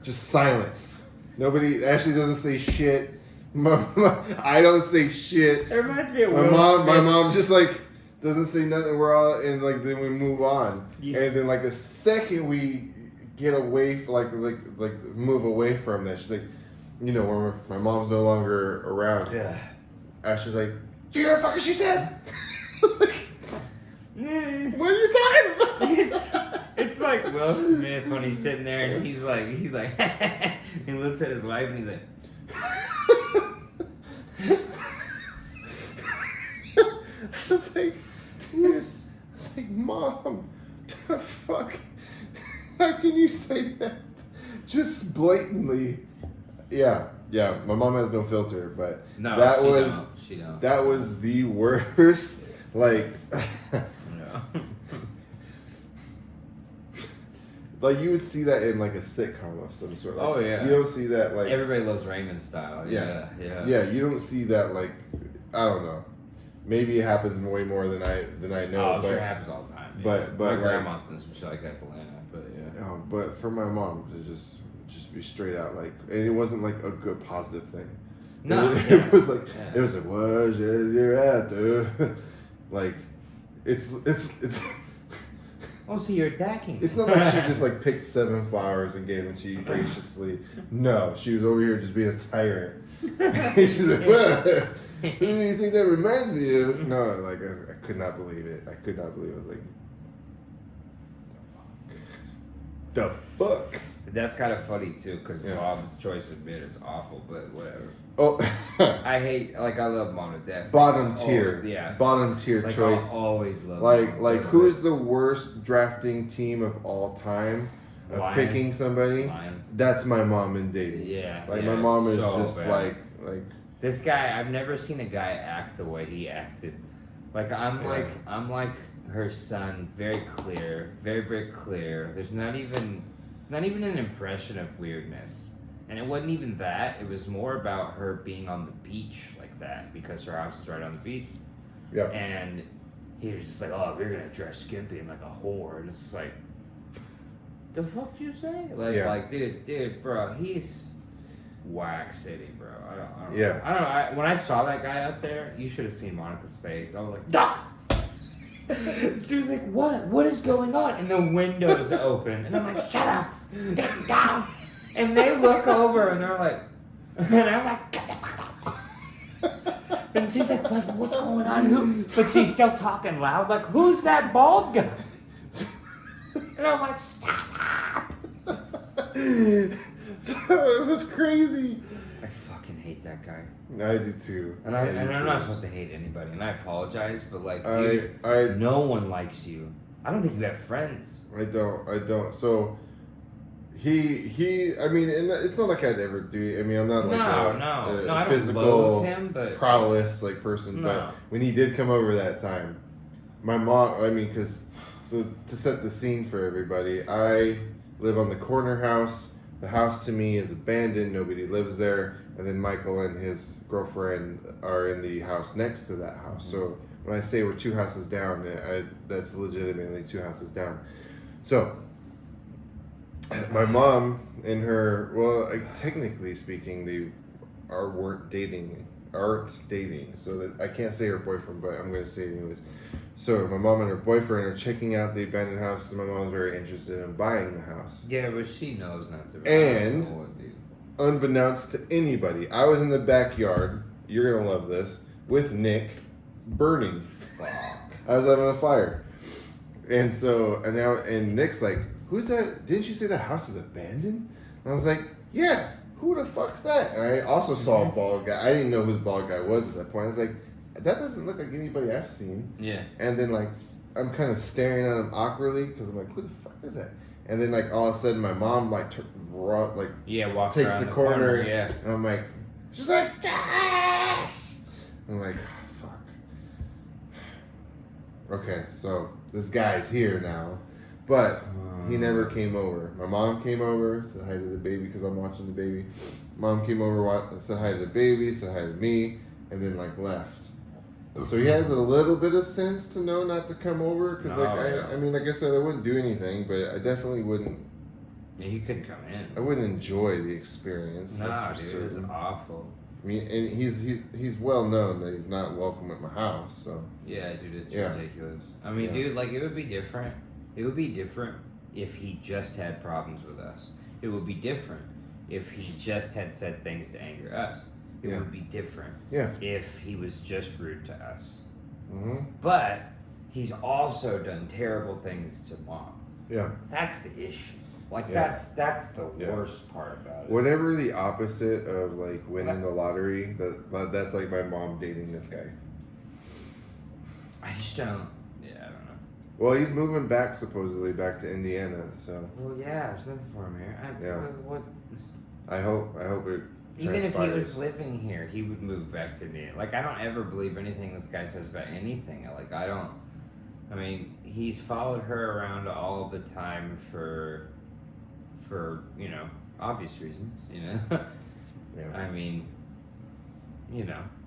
just silence. Ashley doesn't say shit. I don't say shit. It reminds me of My Will Smith. mom just like doesn't say nothing. We're all and like then we move on, Yeah. and then like the second we get away, like move away from that, she's like, when my mom's no longer around. Yeah. Ashley's like, do you hear the fuck she said? I was like, Mm. what are you talking about? It's like Will Smith when he's sitting there and he's like, he looks at his wife and he's like, It's like, dude, it's like, Mom, the fuck? How can you say that? Just blatantly. Yeah, my mom has no filter, but no, she don't. that was the worst, like, No. like you would see that in like a sitcom of some sort. Like, Oh, yeah. You don't see that like. Everybody Loves Raymond style. Yeah. Yeah, you don't see that like, I don't know. Maybe it happens way more than I know. Oh, I'm but, sure it happens all the time. Yeah. but my like, grandma's done some shit like that, Atlanta, but yeah. But for my mom to just be straight out like, and it wasn't like a good positive thing. No, it was like yeah. it was like, where's your at, dude? Like, it's. Oh, so you're attacking. It's not like she just like picked 7 flowers and gave them to you graciously. No, she was over here just being a tyrant. She's like, what? Who do you think that reminds me of? No, like I could not believe it. I could not believe it. I was like, the fuck? That's kind of funny too, because Bob's choice of bid is awful, but whatever. Oh, I love Mom to death. bottom tier. Yeah. Bottom tier Like, choice. I'll always love Like Mom. who's the worst drafting team of all time of Lions. picking somebody? Lions. That's my mom and dating. Yeah. Like yeah, my mom is so just bad. like. This guy. I've never seen a guy act the way he acted. Like I'm like her son. Very clear. Very very clear. There's not even an impression of weirdness. And it wasn't even that. It was more about her being on the beach like that because her house is right on the beach. Yeah. And he was just like, "Oh, you're gonna dress skimpy and like a whore," and it's just like, the fuck you say? Like, dude, bro, he's whack city, bro. I don't. Yeah. I don't know. When I saw that guy out there, you should have seen Monica's face. I was like, "Duck!" She was like, "What? What is going on?" And the window's open, and I'm like, "Shut up, get down." And they look over, and they're like, and I'm like, "Get the fuck up." And she's like, "What's going on?" But she's still talking loud, like, "Who's that bald guy?" And I'm like, So it was crazy. I fucking hate that guy. I do too. And I'm not supposed to hate anybody, and I apologize, but like, I no one likes you. I don't think you have friends. I don't. So he. I mean, and it's not like I'd ever do. I mean, I'm not like No, a I don't physical loathe him, but prowess like person. No. But when he did come over that time, my mom. I mean, so to set the scene for everybody, I live on the corner house. The house to me is abandoned. Nobody lives there. and then Michael and his girlfriend are in the house next to that house. So when I say we're 2 houses down, that's legitimately 2 houses down. So my mom and her, well, technically speaking, they aren't dating. So that I can't say her boyfriend, but I'm gonna say it anyways. So my mom and her boyfriend are checking out the abandoned house because my mom's very interested in buying the house. Yeah, but she knows not to. And unbeknownst to anybody, I was in the backyard. You're gonna love this, with Nick, burning. Fuck. I was having a fire, and Nick's like, "Who's that? Didn't you say the house is abandoned?" And I was like, "Yeah. Who the fuck's that?" And I also saw a bald guy. I didn't know who the bald guy was at that point. I was like, "That doesn't look like anybody I've seen." Yeah. And then like, I'm kind of staring at him awkwardly because I'm like, "Who the fuck is that?" And then like all of a sudden, my mom walks takes around the corner. Yeah. And I'm like, she's like, "Yes!" I'm like, oh, fuck. Okay, so this guy's here now, but he never came over. My mom came over, said hi to the baby because I'm watching the baby. Mom came over, said hi to the baby, said hi to me, and then like left. So he has a little bit of sense to know not to come over because I mean, like I said, I wouldn't do anything, but I definitely wouldn't. Yeah, he couldn't come in. I wouldn't enjoy the experience. Nah, dude, it was awful. I mean, and he's well known that he's not welcome at my house. So yeah, dude, it's ridiculous. I mean, dude, like it would be different. It would be different if he just had problems with us. It would be different if he just had said things to anger us. It would be different if he was just rude to us. Mm-hmm. But he's also done terrible things to Mom. Yeah. That's the issue. Like that's the worst part about it. Whatever the opposite of like winning the lottery, that's like my mom dating this guy. I just don't. Yeah, I don't know. Well, he's moving back supposedly back to Indiana, so. Well, yeah, there's nothing for him here. What? I hope it. Even if he was living here, he would move back to Indiana. Like I don't ever believe anything this guy says about anything. Like I mean, he's followed her around all the time for obvious reasons. Yeah. I mean,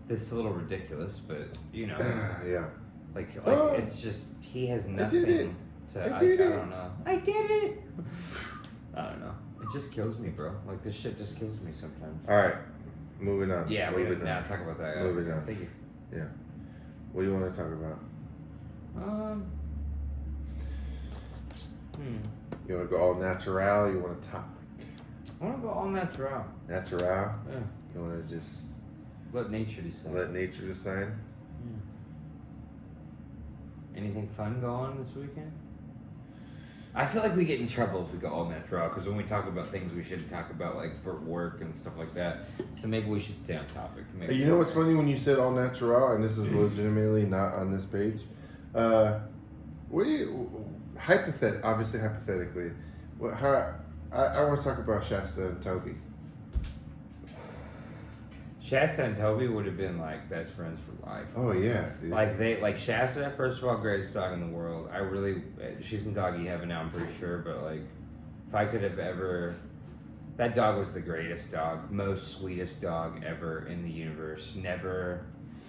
this is a little ridiculous, but yeah. Like it's just he has nothing to. I don't know. I did it. I don't know. It just kills me, bro. Like this shit just kills me sometimes. All right, moving on. Yeah, we're gonna now talk about that. Moving on. Thank you. Yeah. What do you want to talk about? You want to go all natural? You want a topic? I want to go all natural. Natural? Yeah. You want to just let nature decide. Let nature decide. Anything fun go on this weekend? I feel like we get in trouble if we go all natural because when we talk about things we shouldn't talk about, like for work and stuff like that. So maybe we should stay on topic. Maybe you know what's funny when you said all natural, and this is legitimately not on this page. What do you obviously hypothetically? I want to talk about Shasta and Toby. Shasta and Toby would have been like best friends for life. Oh yeah, dude. Like Shasta, first of all, greatest dog in the world. She's in doggy heaven now, I'm pretty sure. But like, if I could have ever, that dog was the greatest dog, most sweetest dog ever in the universe.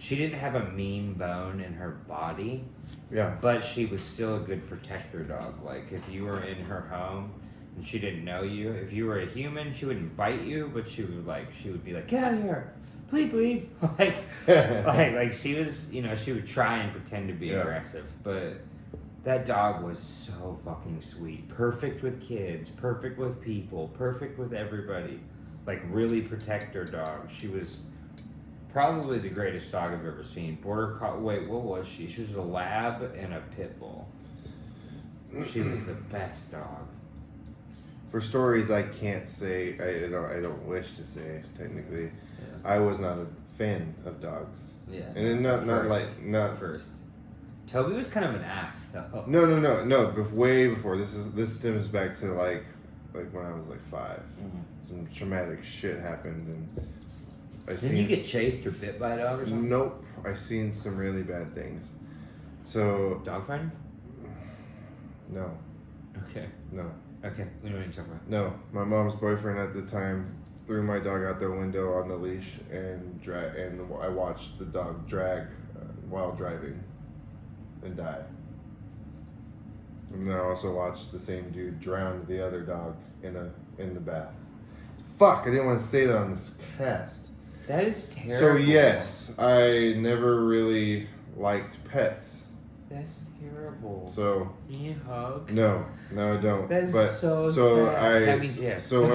She didn't have a mean bone in her body. Yeah. But she was still a good protector dog. Like if you were in her home and she didn't know you, if you were a human, she wouldn't bite you, but she would be like, "Get out of here. Please leave." like she was, she would try and pretend to be aggressive, but that dog was so fucking sweet. Perfect with kids, perfect with people, perfect with everybody. Like really protector dog. She was probably the greatest dog I've ever seen. Wait, what was she? She was a lab and a pit bull. She was the best dog. For stories I can't say, I don't wish to say technically. I was not a fan of dogs. Yeah. And then not first. Toby was kind of an ass though. No. Way before. This stems back to like when I was like 5. Mm-hmm. Some traumatic shit happened, and Didn't you get chased or bit by a dog or something? Nope. I seen some really bad things. So. Dog fighting? No. Okay. No. Okay. We don't need to talk about it. No. My mom's boyfriend at the time threw my dog out the window on the leash and I watched the dog drag while driving and die. And then I also watched the same dude drown the other dog in the bath. Fuck! I didn't want to say that on this cast. That is terrible. So yes, I never really liked pets. That's terrible. So Can you hug? no, I don't. That's but so sad. I mean, yeah. So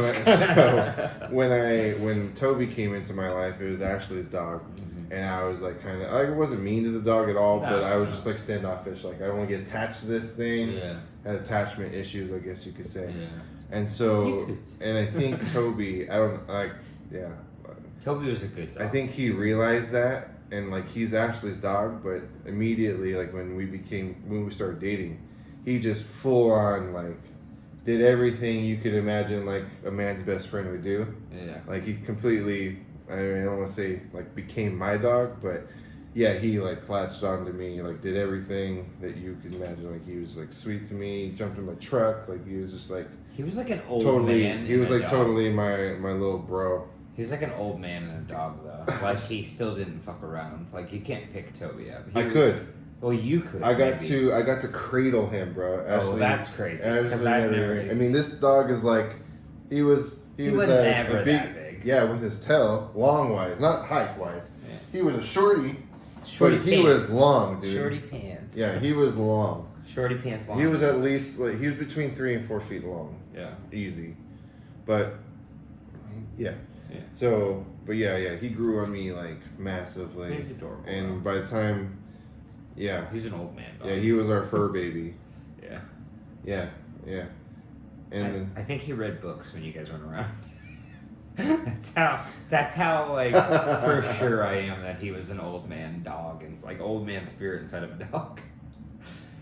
when Toby came into my life, it was Ashley's dog, and I was like kind of I wasn't mean to the dog at all, but I was just like standoffish. Like I don't want to get attached to this thing. Yeah. Had attachment issues, I guess you could say. Yeah. And so, and I think Toby, Toby was a good dog. I think he realized that, and like he's Ashley's dog, but immediately, like when we started dating, he just full on like did everything you could imagine like a man's best friend would do. Yeah. Like he completely, I don't want to say like became my dog, but yeah, he like latched onto me, like did everything that you could imagine. Like he was like sweet to me, jumped in my truck, like he was just like. He was like an old man. He was like dog. totally my little bro. He was like an old man and a dog though. Like he still didn't fuck around. Like you can't pick Toby up. I could. Well, you could. I got to cradle him, bro. Ashley, that's crazy. Because I've never. I mean, this dog is like, he was never a big, that big. Yeah, with his tail, long wise, not height wise. Yeah. He was a shorty, Shorty but pants. he was long, dude. Shorty pants. Yeah, he was long. Shorty pants long. He was at least like he was between 3 and 4 feet long. Yeah. Easy, but yeah. Yeah. So, but yeah, he grew on me like massively. He's adorable. And by the time, yeah. He's an old man dog. Yeah, he was our fur baby. Yeah. Yeah. And I think he read books when you guys weren't around. that's how like for sure I am that he was an old man dog and it's like old man spirit inside of a dog.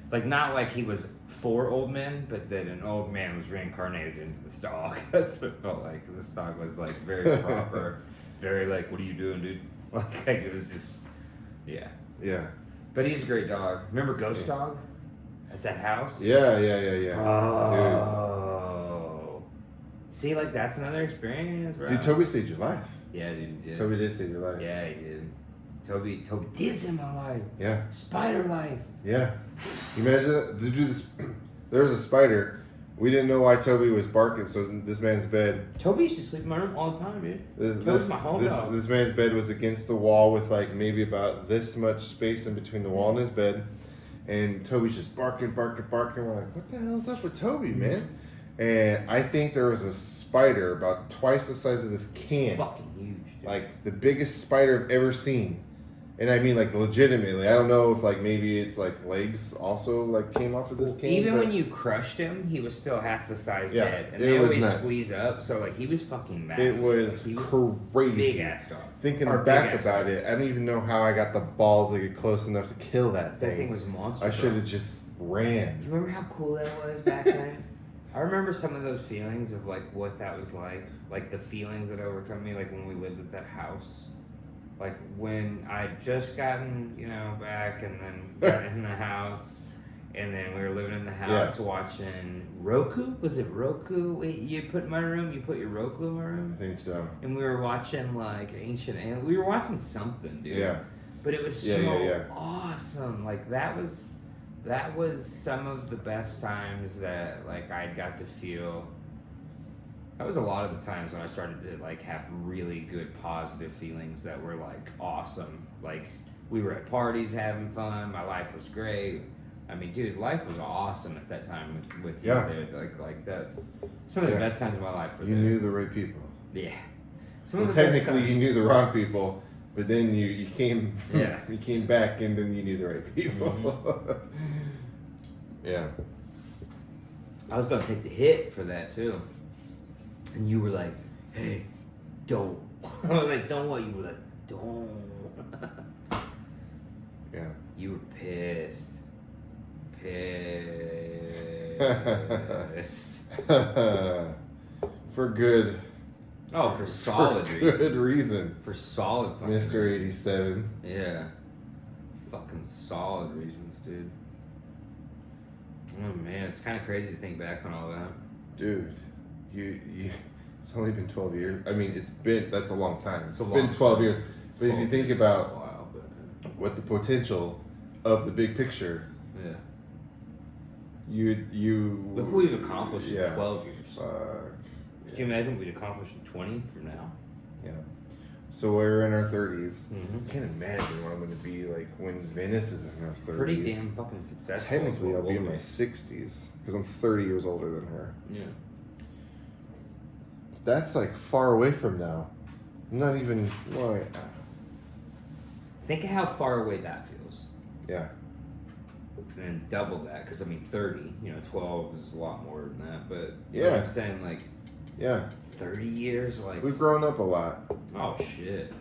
Like not like he was for old men, but that an old man was reincarnated into this dog. That's what it felt like. This dog was like very proper, very like, what are you doing, dude? Like it was just, yeah. Yeah. But he's a great dog. Remember Ghost Dog at that house? Yeah. Oh. See, like that's another experience, bro. Dude, Toby saved your life. Yeah, dude. He did. Toby did save your life. Yeah, he did. Toby did save my life. Yeah. Spider life. Yeah. You imagine that? There was a spider. We didn't know why Toby was barking, so this man's bed. Toby used to sleep in my room all the time, dude. Toby's my home dog. This man's bed was against the wall with like maybe about this much space in between the wall and his bed. And Toby's just barking. We're like, what the hell's up with Toby, man? And I think there was a spider about twice the size of this can. Fucking huge, dude. Like the biggest spider I've ever seen. And I mean like legitimately. I don't know if like maybe it's like legs also like came off of this can. Even when you crushed him, he was still half the size dead. And it they was always nuts. squeeze up, so like he was fucking massive. It was crazy. Big ass dog. Thinking back about it, I don't even know how I got the balls to get close enough to kill that thing. That thing was a monster. I should have just ran. You remember how cool that was back then? I remember some of those feelings of like what that was like the feelings that overcome me, like when we lived at that house. Like when I'd just gotten, back and then got in the house and then we were living in the house watching Roku. Was it Roku? Wait, you put in my room? You put your Roku in my room? I think so. And we were watching like Ancient Aliens. We were watching something, dude. Yeah. But it was so awesome. Like that was some of the best times that like I got to feel. That was a lot of the times when I started to like have really good positive feelings that were like awesome. Like we were at parties having fun. My life was great. I mean, dude, life was awesome at that time with you, dude. Like that. Some of the best times of my life were You knew the right people. Yeah. Technically, you knew the wrong people, but then you came. Yeah. You came back, and then you knew the right people. Mm-hmm. Yeah. I was gonna take the hit for that too. And you were like, hey, don't. I was like, don't what? You were like, don't. Yeah. You were pissed. For good. Oh, for solid reasons. Good reason. For solid fucking Mr. reasons. 87. Yeah. Fucking solid reasons, dude. Oh man, it's kind of crazy to think back on all that. Dude, you It's only been 12 years. I mean, that's a long time. It's a been long 12 time. years. But if you think It's about a while, but what the potential of the big picture, yeah. you Look what we've accomplished yeah. in 12 years. Yeah. Can you imagine what we'd accomplish in 20 from now? Yeah. So we're in our 30s. Mm-hmm. I can't imagine what I'm going to be like when Venice is in her 30s. Pretty damn fucking successful. Technically, is I'll what be in we'll my 60s because I'm 30 years older than her. Yeah. That's like far away from now. I'm not even. Well, Think of how far away that feels. yeah. And then double that, because I mean, 30, 12 is a lot more than that. But Yeah. I'm saying, like, Yeah. 30 years, like, We've grown up a lot. oh shit.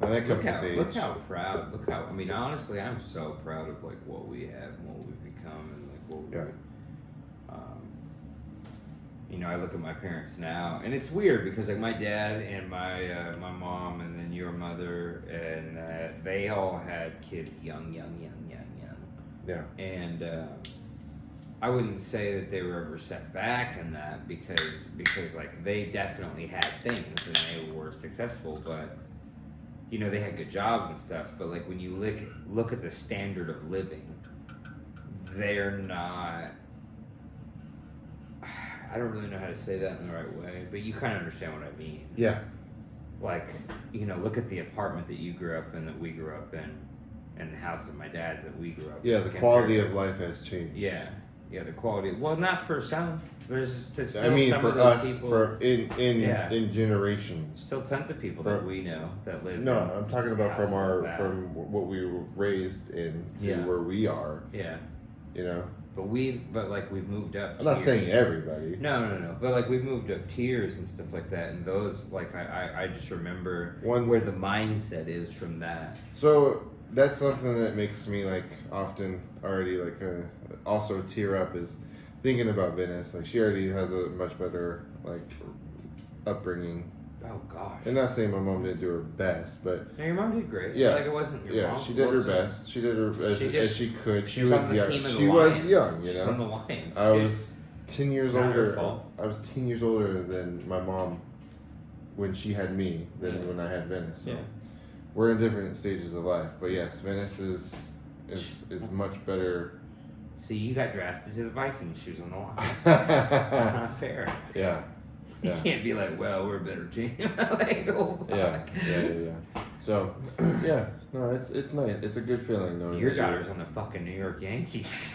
And that comes with age. Look how proud, I mean, honestly, I'm so proud of, like, what we have and what we've become and, like, what we Yeah. I look at my parents now, and it's weird because like my dad and my mom, and then your mother, and they all had kids young. Yeah. And I wouldn't say that they were ever set back in that because like they definitely had things and they were successful, but they had good jobs and stuff. But like when you look at the standard of living, they're not. I don't really know how to say that in the right way, but you kind of understand what I mean. Yeah. Like, look at the apartment that you grew up in, that we grew up in, and the house of my dad's that we grew up in. Yeah, the quality of life has changed. Yeah, the quality. Well, not for some. There's still I mean, some for of those us, people, for in generations. still tons of people that we know that live. No, in I'm talking about houses like that. from what we were raised in to Yeah. where we are. Yeah, But we've moved up. I'm not tiers. saying everybody. No. But like we've moved up tiers and stuff like that, and those like I just remember One- where the mindset is from that. So that's something that makes me like often already like also tear up is thinking about Venice. Like she already has a much better like upbringing. Oh gosh. And not saying my mom didn't do her best, but No, your mom did great. Yeah. Like it wasn't your mom. she did her Well, just- best. She did her as she could. She She's was on the young. team of the She was Lions. young, She's on the Lions. I too. was 10 years It's not her older. fault. I was 10 years older than my mom when she had me than Yeah. when I had Venice. So Yeah. we're in different stages of life. But yes, Venice is much better. See, you got drafted to the Vikings. She was on the Lions. That's not fair. Yeah. You Yeah. can't be like, well, we're a better team. Like, oh, fuck. Yeah. So, yeah, no, it's nice. It's a good feeling knowing Your that daughter's on the fucking New York Yankees.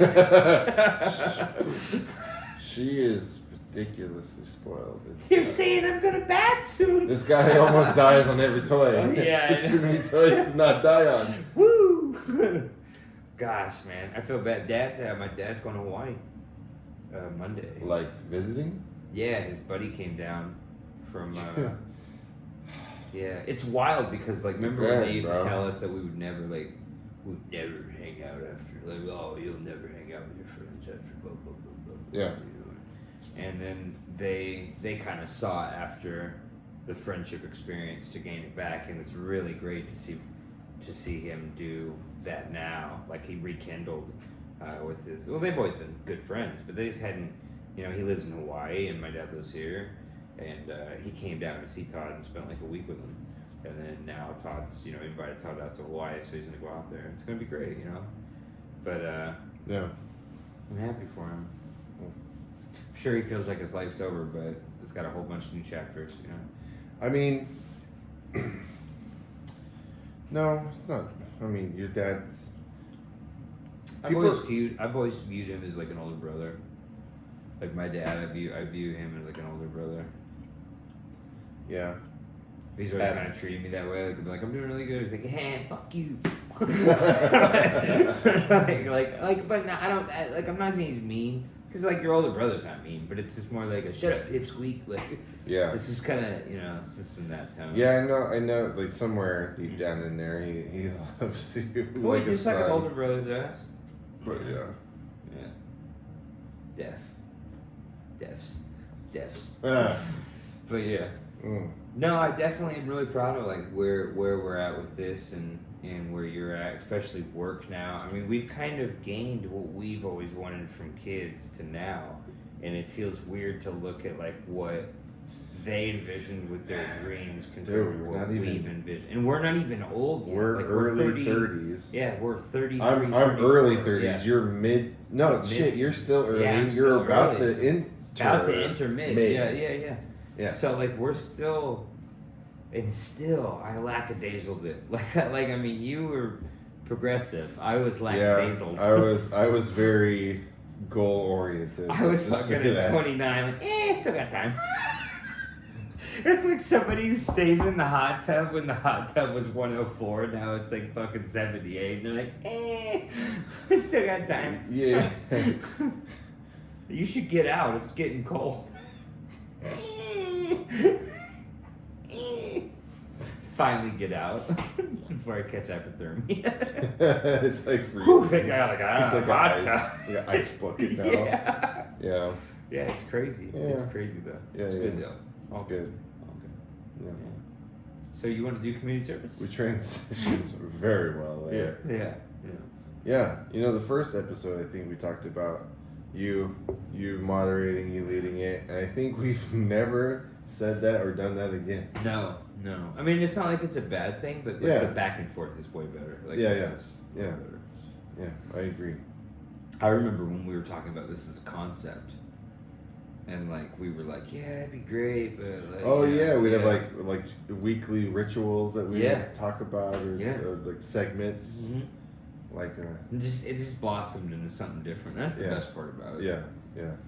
She is ridiculously spoiled. You're saying I'm gonna bat soon. This guy almost dies on every toy. Yeah, I There's too know. many toys to not die on. Woo! Gosh, man, I feel bad. My dad's going to Hawaii Monday. Like visiting? Yeah, his buddy came down from. Yeah. Yeah, it's wild because like remember when Yeah, they used bro. to tell us that we'd never hang out after you'll never hang out with your friends after blah blah blah blah. Yeah. And then they kind of saw after the friendship experience to gain it back, and it's really great to see him do that now. Like he rekindled with his. Well, they've always been good friends, but they just hadn't. He lives in Hawaii, and my dad lives here, and he came down to see Todd and spent like a week with him. And then now Todd's, invited Todd out to Hawaii, so he's gonna go out there. It's gonna be great, But Yeah. I'm happy for him. I'm sure he feels like his life's over, but it's got a whole bunch of new chapters, I mean, no, it's not. I mean, your dad's. I've People- always viewed him as like an older brother. Like my dad, I view him as like an older brother. Yeah. He's always kind of treated me that way. Like, I'd be like, I'm doing really good. He's like, hey, fuck you. But no, I don't. I'm not saying he's mean, because like your older brother's not mean, but it's just more like a shut up, pipsqueak. Like, Yeah. it's just kind of, it's just in that tone. Yeah, I know. Like somewhere deep down in there, he loves you Well, like a just like an son. older brother does. But yeah. Yeah. Deafs. Ah. But yeah. Mm. No, I definitely am really proud of like where we're at with this and where you're at, especially work now. I mean, we've kind of gained what we've always wanted from kids to now, and it feels weird to look at like what they envisioned with their dreams compared Dude, to we're what not we've even- envisioned. And we're not even old yet. We're Like, early 30 30s. Yeah, we're 33. I'm 34, early 30s. yeah. You're mid. No, Mid- shit. You're still early. Yeah, I'm you're still about early. to enter. About to enter mid. Yeah. Yeah. So like we're still, and still I lackadaisical it. Like I mean you were progressive. I was lackadaisical. I was very goal oriented. I was fucking at 29. Like still got time. It's like somebody who stays in the hot tub when the hot tub was 104. Now it's like fucking 78. And they're like, I still got time. Yeah. You should get out. It's getting cold. Finally get out before I catch hypothermia. It's like freezing. Whew, thank God I got It's out of like the hot tub. it's like an ice bucket now. Yeah. Yeah. Yeah, it's crazy. Yeah. It's crazy though. Yeah, It's yeah. good though. It's good. Okay. Yeah. So you want to do community service? We transitioned very well there. Yeah. Yeah. You know, the first episode, I think we talked about you moderating, you leading it, and I think we've never said that or done that again. No. I mean, it's not like it's a bad thing, but like Yeah. the back and forth is way better. Like, Yeah, this yeah. is way Yeah. better. Yeah, I agree. I remember when we were talking about this as a concept, and like we were like, yeah, it'd be great, but like, Oh yeah, we'd have like weekly rituals that we Yeah. would talk about, or like segments, Mhm. like it just blossomed into something different. That's the Yeah. best part about it. yeah.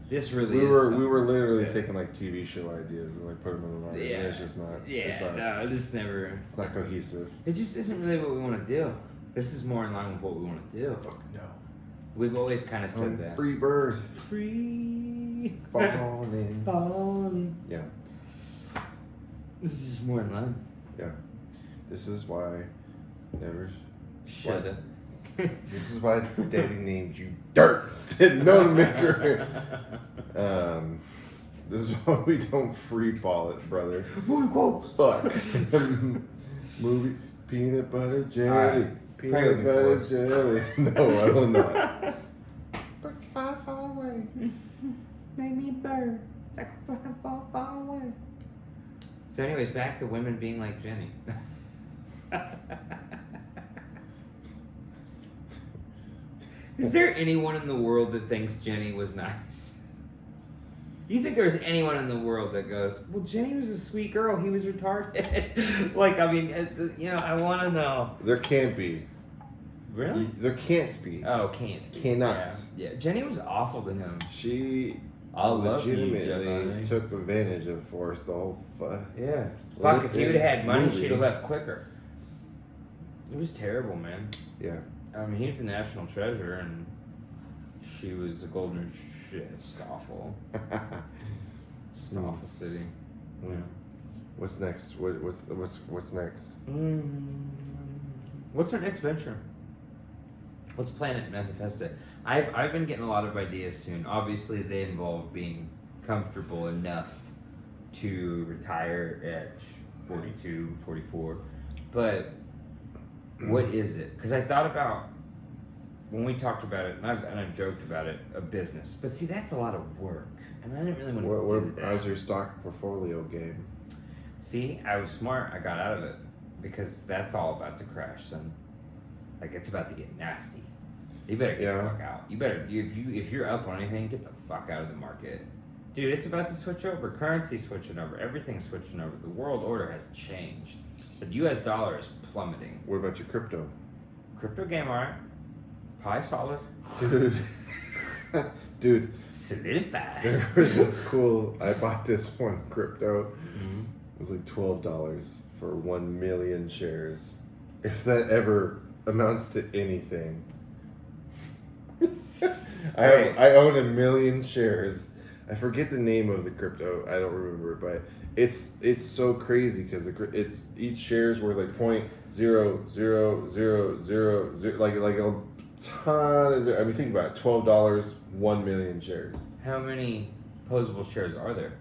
This really We is were something- literally yeah. taking like TV show ideas and like putting them in ours, and it's just not. Yeah, It's not. no, it's never. It's not cohesive. It just isn't really what we want to do. This is more in line with what we want to do. Fuck no. We've always kind of said I'm that. free bird Free. falling. Falling. Yeah. This is just more in line. This is why never. Shut up. This is why Daddy named you Dirt instead no maker. This is why we don't free ball it, brother. Movie quotes. Fuck. Movie peanut butter jelly. Alright. Pray with Peanut me, butter Forrest. jelly. No, I will not. Far, far away. Make me a bird. It's like far, far away. So, anyways, back to women being like Jenny. Is there anyone in the world that thinks Jenny was nice? You think there's anyone in the world that goes, well, Jenny was a sweet girl, he was retarded? Like, I mean, I want to know. There can't be. Really? There can't be. Oh, can't. Cannot. Yeah, Jenny was awful to him. She I love you, legitimately Jenny. took advantage of Forrest the whole Yeah. Well, Fuck, if you would have had money, movie. she'd have left quicker. It was terrible, man. Yeah. I mean, he was the national treasure, and she was the golden. Shit, it's just awful. Just an awful city. Yeah. What's next? What's next? What's our next venture? What's Planet Manifesta? I've been getting a lot of ideas soon. Obviously, they involve being comfortable enough to retire at 42, 44. But what is it? Because I thought about, when we talked about it, and I've joked about it, a business. But see, that's a lot of work. And I didn't really want to do that. How's your stock portfolio game? See, I was smart. I got out of it. Because that's all about to crash, son. Like, it's about to get nasty. You better get the fuck out. You better, if you're up on anything, get the fuck out of the market. Dude, it's about to switch over. Currency's switching over. Everything's switching over. The world order has changed. The US dollar is plummeting. What about your crypto? Crypto game, alright. Pie solid. Dude. Solidified. There was this cool, I bought this one crypto. It was like $12 for 1 million shares. If that amounts to anything. I own 1 million shares. I forget the name of the crypto. I don't remember, but it's so crazy because it's each share is worth like 0.00000, like a ton of. I mean, think about it. $12, 1 million shares. How many posable shares are there?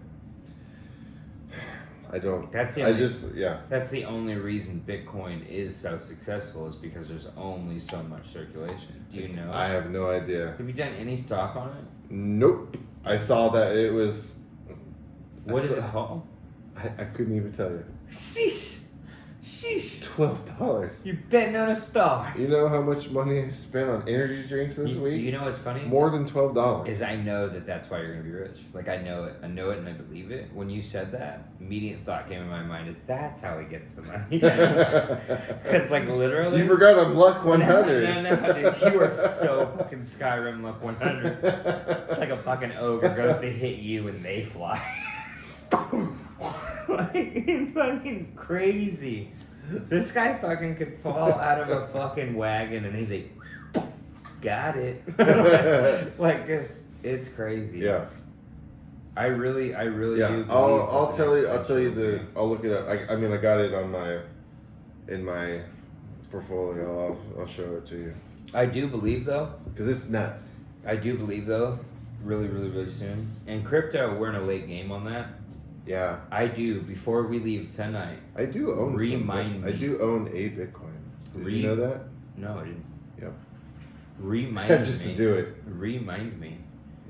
I don't. That's the I only, just yeah. That's the only reason Bitcoin is so successful is because there's only so much circulation. Do you know? I have no idea. Have you done any stock on it? Nope. I saw that it was. What is it called? I I couldn't even tell you. Sheesh. $12. You're betting on a star. You know how much money I spent on energy drinks this week? You know what's funny? More than $12. Is I know that's why you're gonna be rich. Like I know it and I believe it. When you said that, immediate thought came in my mind is that's how he gets the money. Because like literally, You forgot I'm luck 100. No, dude, you are so fucking Skyrim luck 100. It's like a fucking ogre goes to hit you and they fly. Like fucking crazy. This guy fucking could fall out of a fucking wagon and he's like, got it. Like just, it's crazy. Yeah. I really Yeah. do. I'll tell you I'll look it up. I mean I got it on in my portfolio. I'll show it to you. I do believe though. Because it's nuts. I do believe though. Really soon. And crypto, we're in a late game on that. Yeah. I do. Before we leave tonight. I do own Remind me. I do own a Bitcoin. Did you know that? No, I didn't. Yep. Remind Just me. to do it. Remind me.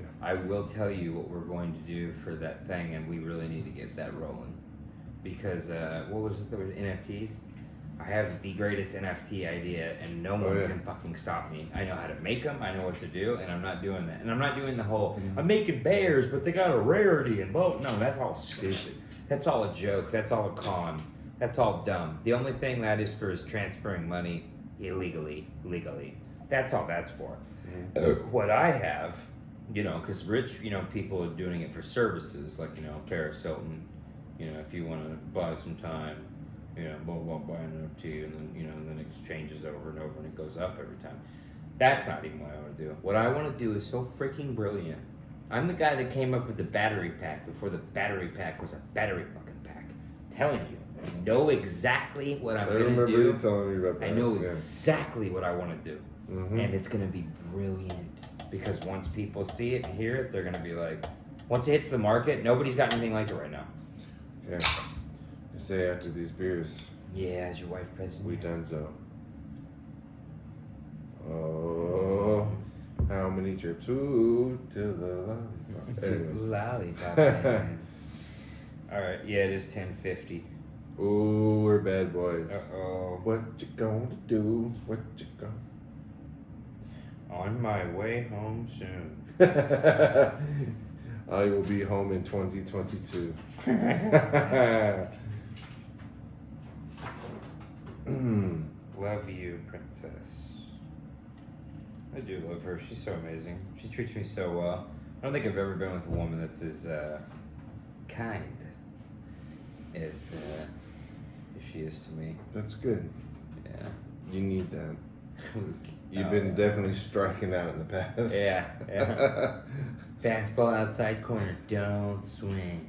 Yeah. I will tell you what we're going to do for that thing, and we really need to get that rolling. Because what was it? There was NFTs. I have the greatest NFT idea, and no one can fucking stop me. I know how to make them. I know what to do, and I'm not doing that. And I'm not doing the whole I'm making bears, but they got a rarity and both. No, that's all stupid. That's all a joke. That's all a con. That's all dumb. The only thing that is for is transferring money illegally, legally. That's all that's for. What I have, because rich, people are doing it for services, like, Paris Hilton, if you want to buy some time, blah, blah, buy an NFT, and then, and then it exchanges over and over and it goes up every time. That's not even what I want to do. What I want to do is so freaking brilliant. I'm the guy that came up with the battery pack before the battery pack was a battery fucking pack. I'm telling you. I know exactly what I'm going to do. You telling me about that. I know exactly what I want to do. Mm-hmm. And it's going to be brilliant. Because once people see it and hear it, they're going to be like, once it hits the market, nobody's got anything like it right now. Yeah. I say after these beers. Yeah, is your wife present? We done so. Oh, how many trips? Ooh, to the lollipop. Anyways. Lollipop. Man. All right, yeah, it is 10:50. Ooh, we're bad boys. Uh-oh. What you gonna do? What you gonna? On my way home soon. I will be home in 2022. Love you, princess. I do love her. She's so amazing. She treats me so well. I don't think I've ever been with a woman that's as kind as she is to me. That's good. Yeah. You need that. You've been definitely striking out in the past. Yeah. Fastball outside corner, don't swing.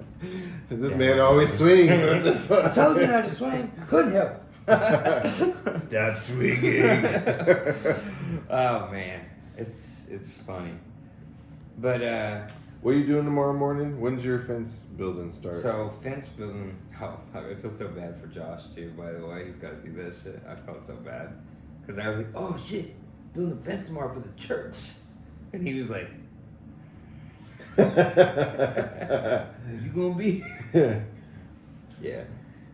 This man always swings. What the fuck? I told you not to swing. Couldn't help. Stop swinging. Oh man, it's funny. But what are you doing tomorrow morning? When's your fence building start? so fence building. Oh, I feel so bad for Josh too. By the way, he's got to do that shit. I felt so bad because I was like, oh shit, building a fence tomorrow for the church, and he was like, you gonna be? Yeah,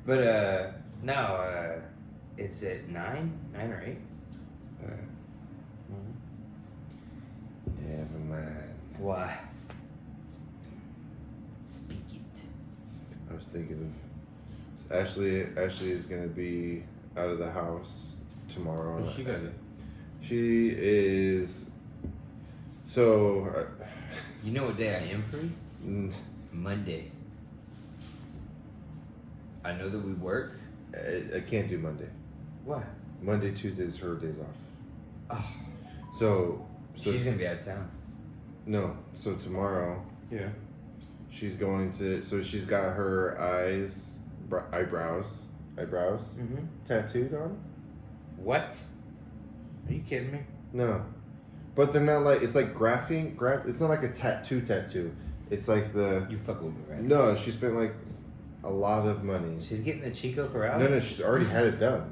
but no, it's at 9 or 8. Never mind. Why? Speak it. I was thinking of Ashley is gonna be out of the house tomorrow. What's she gonna do? She is. So. You know what day I am free? Mm, Monday. I know that we work. I can't do Monday. Why? Monday, Tuesday is her days off. Oh, So she's gonna be out of town. No. So tomorrow. Yeah. She's going to. So she's got her eyebrows Mm-hmm. tattooed on. What? Are you kidding me? No, but they're not like, it's like graphing. It's not like a tattoo. It's like the. You fuck with me, right? No, she spent like a lot of money. She's getting the Chico Corrales? No, she's already had it done.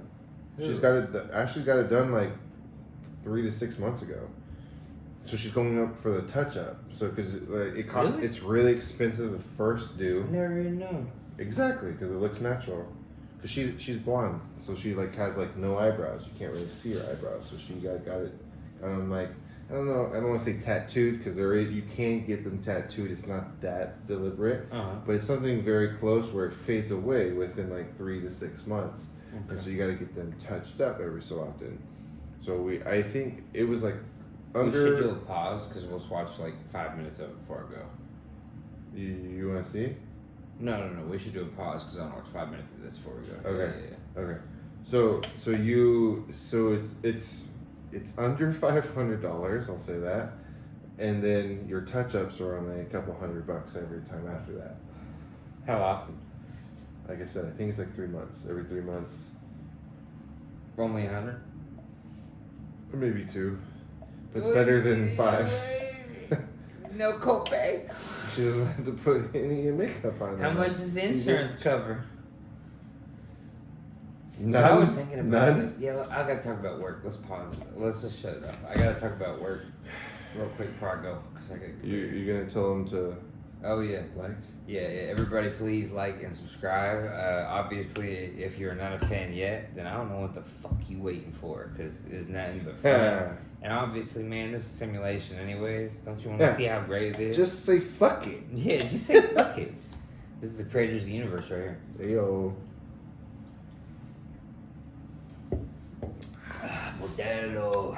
Who? She's got it. Ashley got it done like 3 to 6 months ago. So she's going up for the touch up. So because it costs, Really? it's really expensive to first I do. never even known. Exactly, because it looks natural. Because she's blonde, so she like has like no eyebrows. You can't really see her eyebrows, so she got it. Like I don't know. I don't want to say tattooed because you can get them tattooed. It's not that deliberate, but it's something very close where it fades away within like 3 to 6 months, and so you got to get them touched up every so often. So I think it was like under. We should do a pause because we'll watch like 5 minutes of it before I go. You want to see? No. We should do a pause because I want to watch 5 minutes of this before we go. Okay. Yeah. Okay. So it's under $500. I'll say that, and then your touch ups are only a couple $100 every time after that. How often? Like I said, I think it's like 3 months. Every 3 months, Only 100. or maybe 2. But it's better than 5. No copay. She doesn't have to put any makeup on. How much does insurance cover? None. So I was thinking about None. this. Yeah, look, I gotta talk about work. Let's pause. Let's just shut it up. I gotta talk about work real quick before I go. Cause I gotta. You're gonna tell them to Oh yeah. like? Yeah. Everybody, please like and subscribe. Obviously, if you're not a fan yet, then I don't know what the fuck you waiting for. Cause it's nothing but fun. And obviously, man, this is simulation, anyways. Don't you want to see how great it is? Just say fuck it. Yeah, just say fuck it. This is the creators of the universe right here. Ayo. Modelo.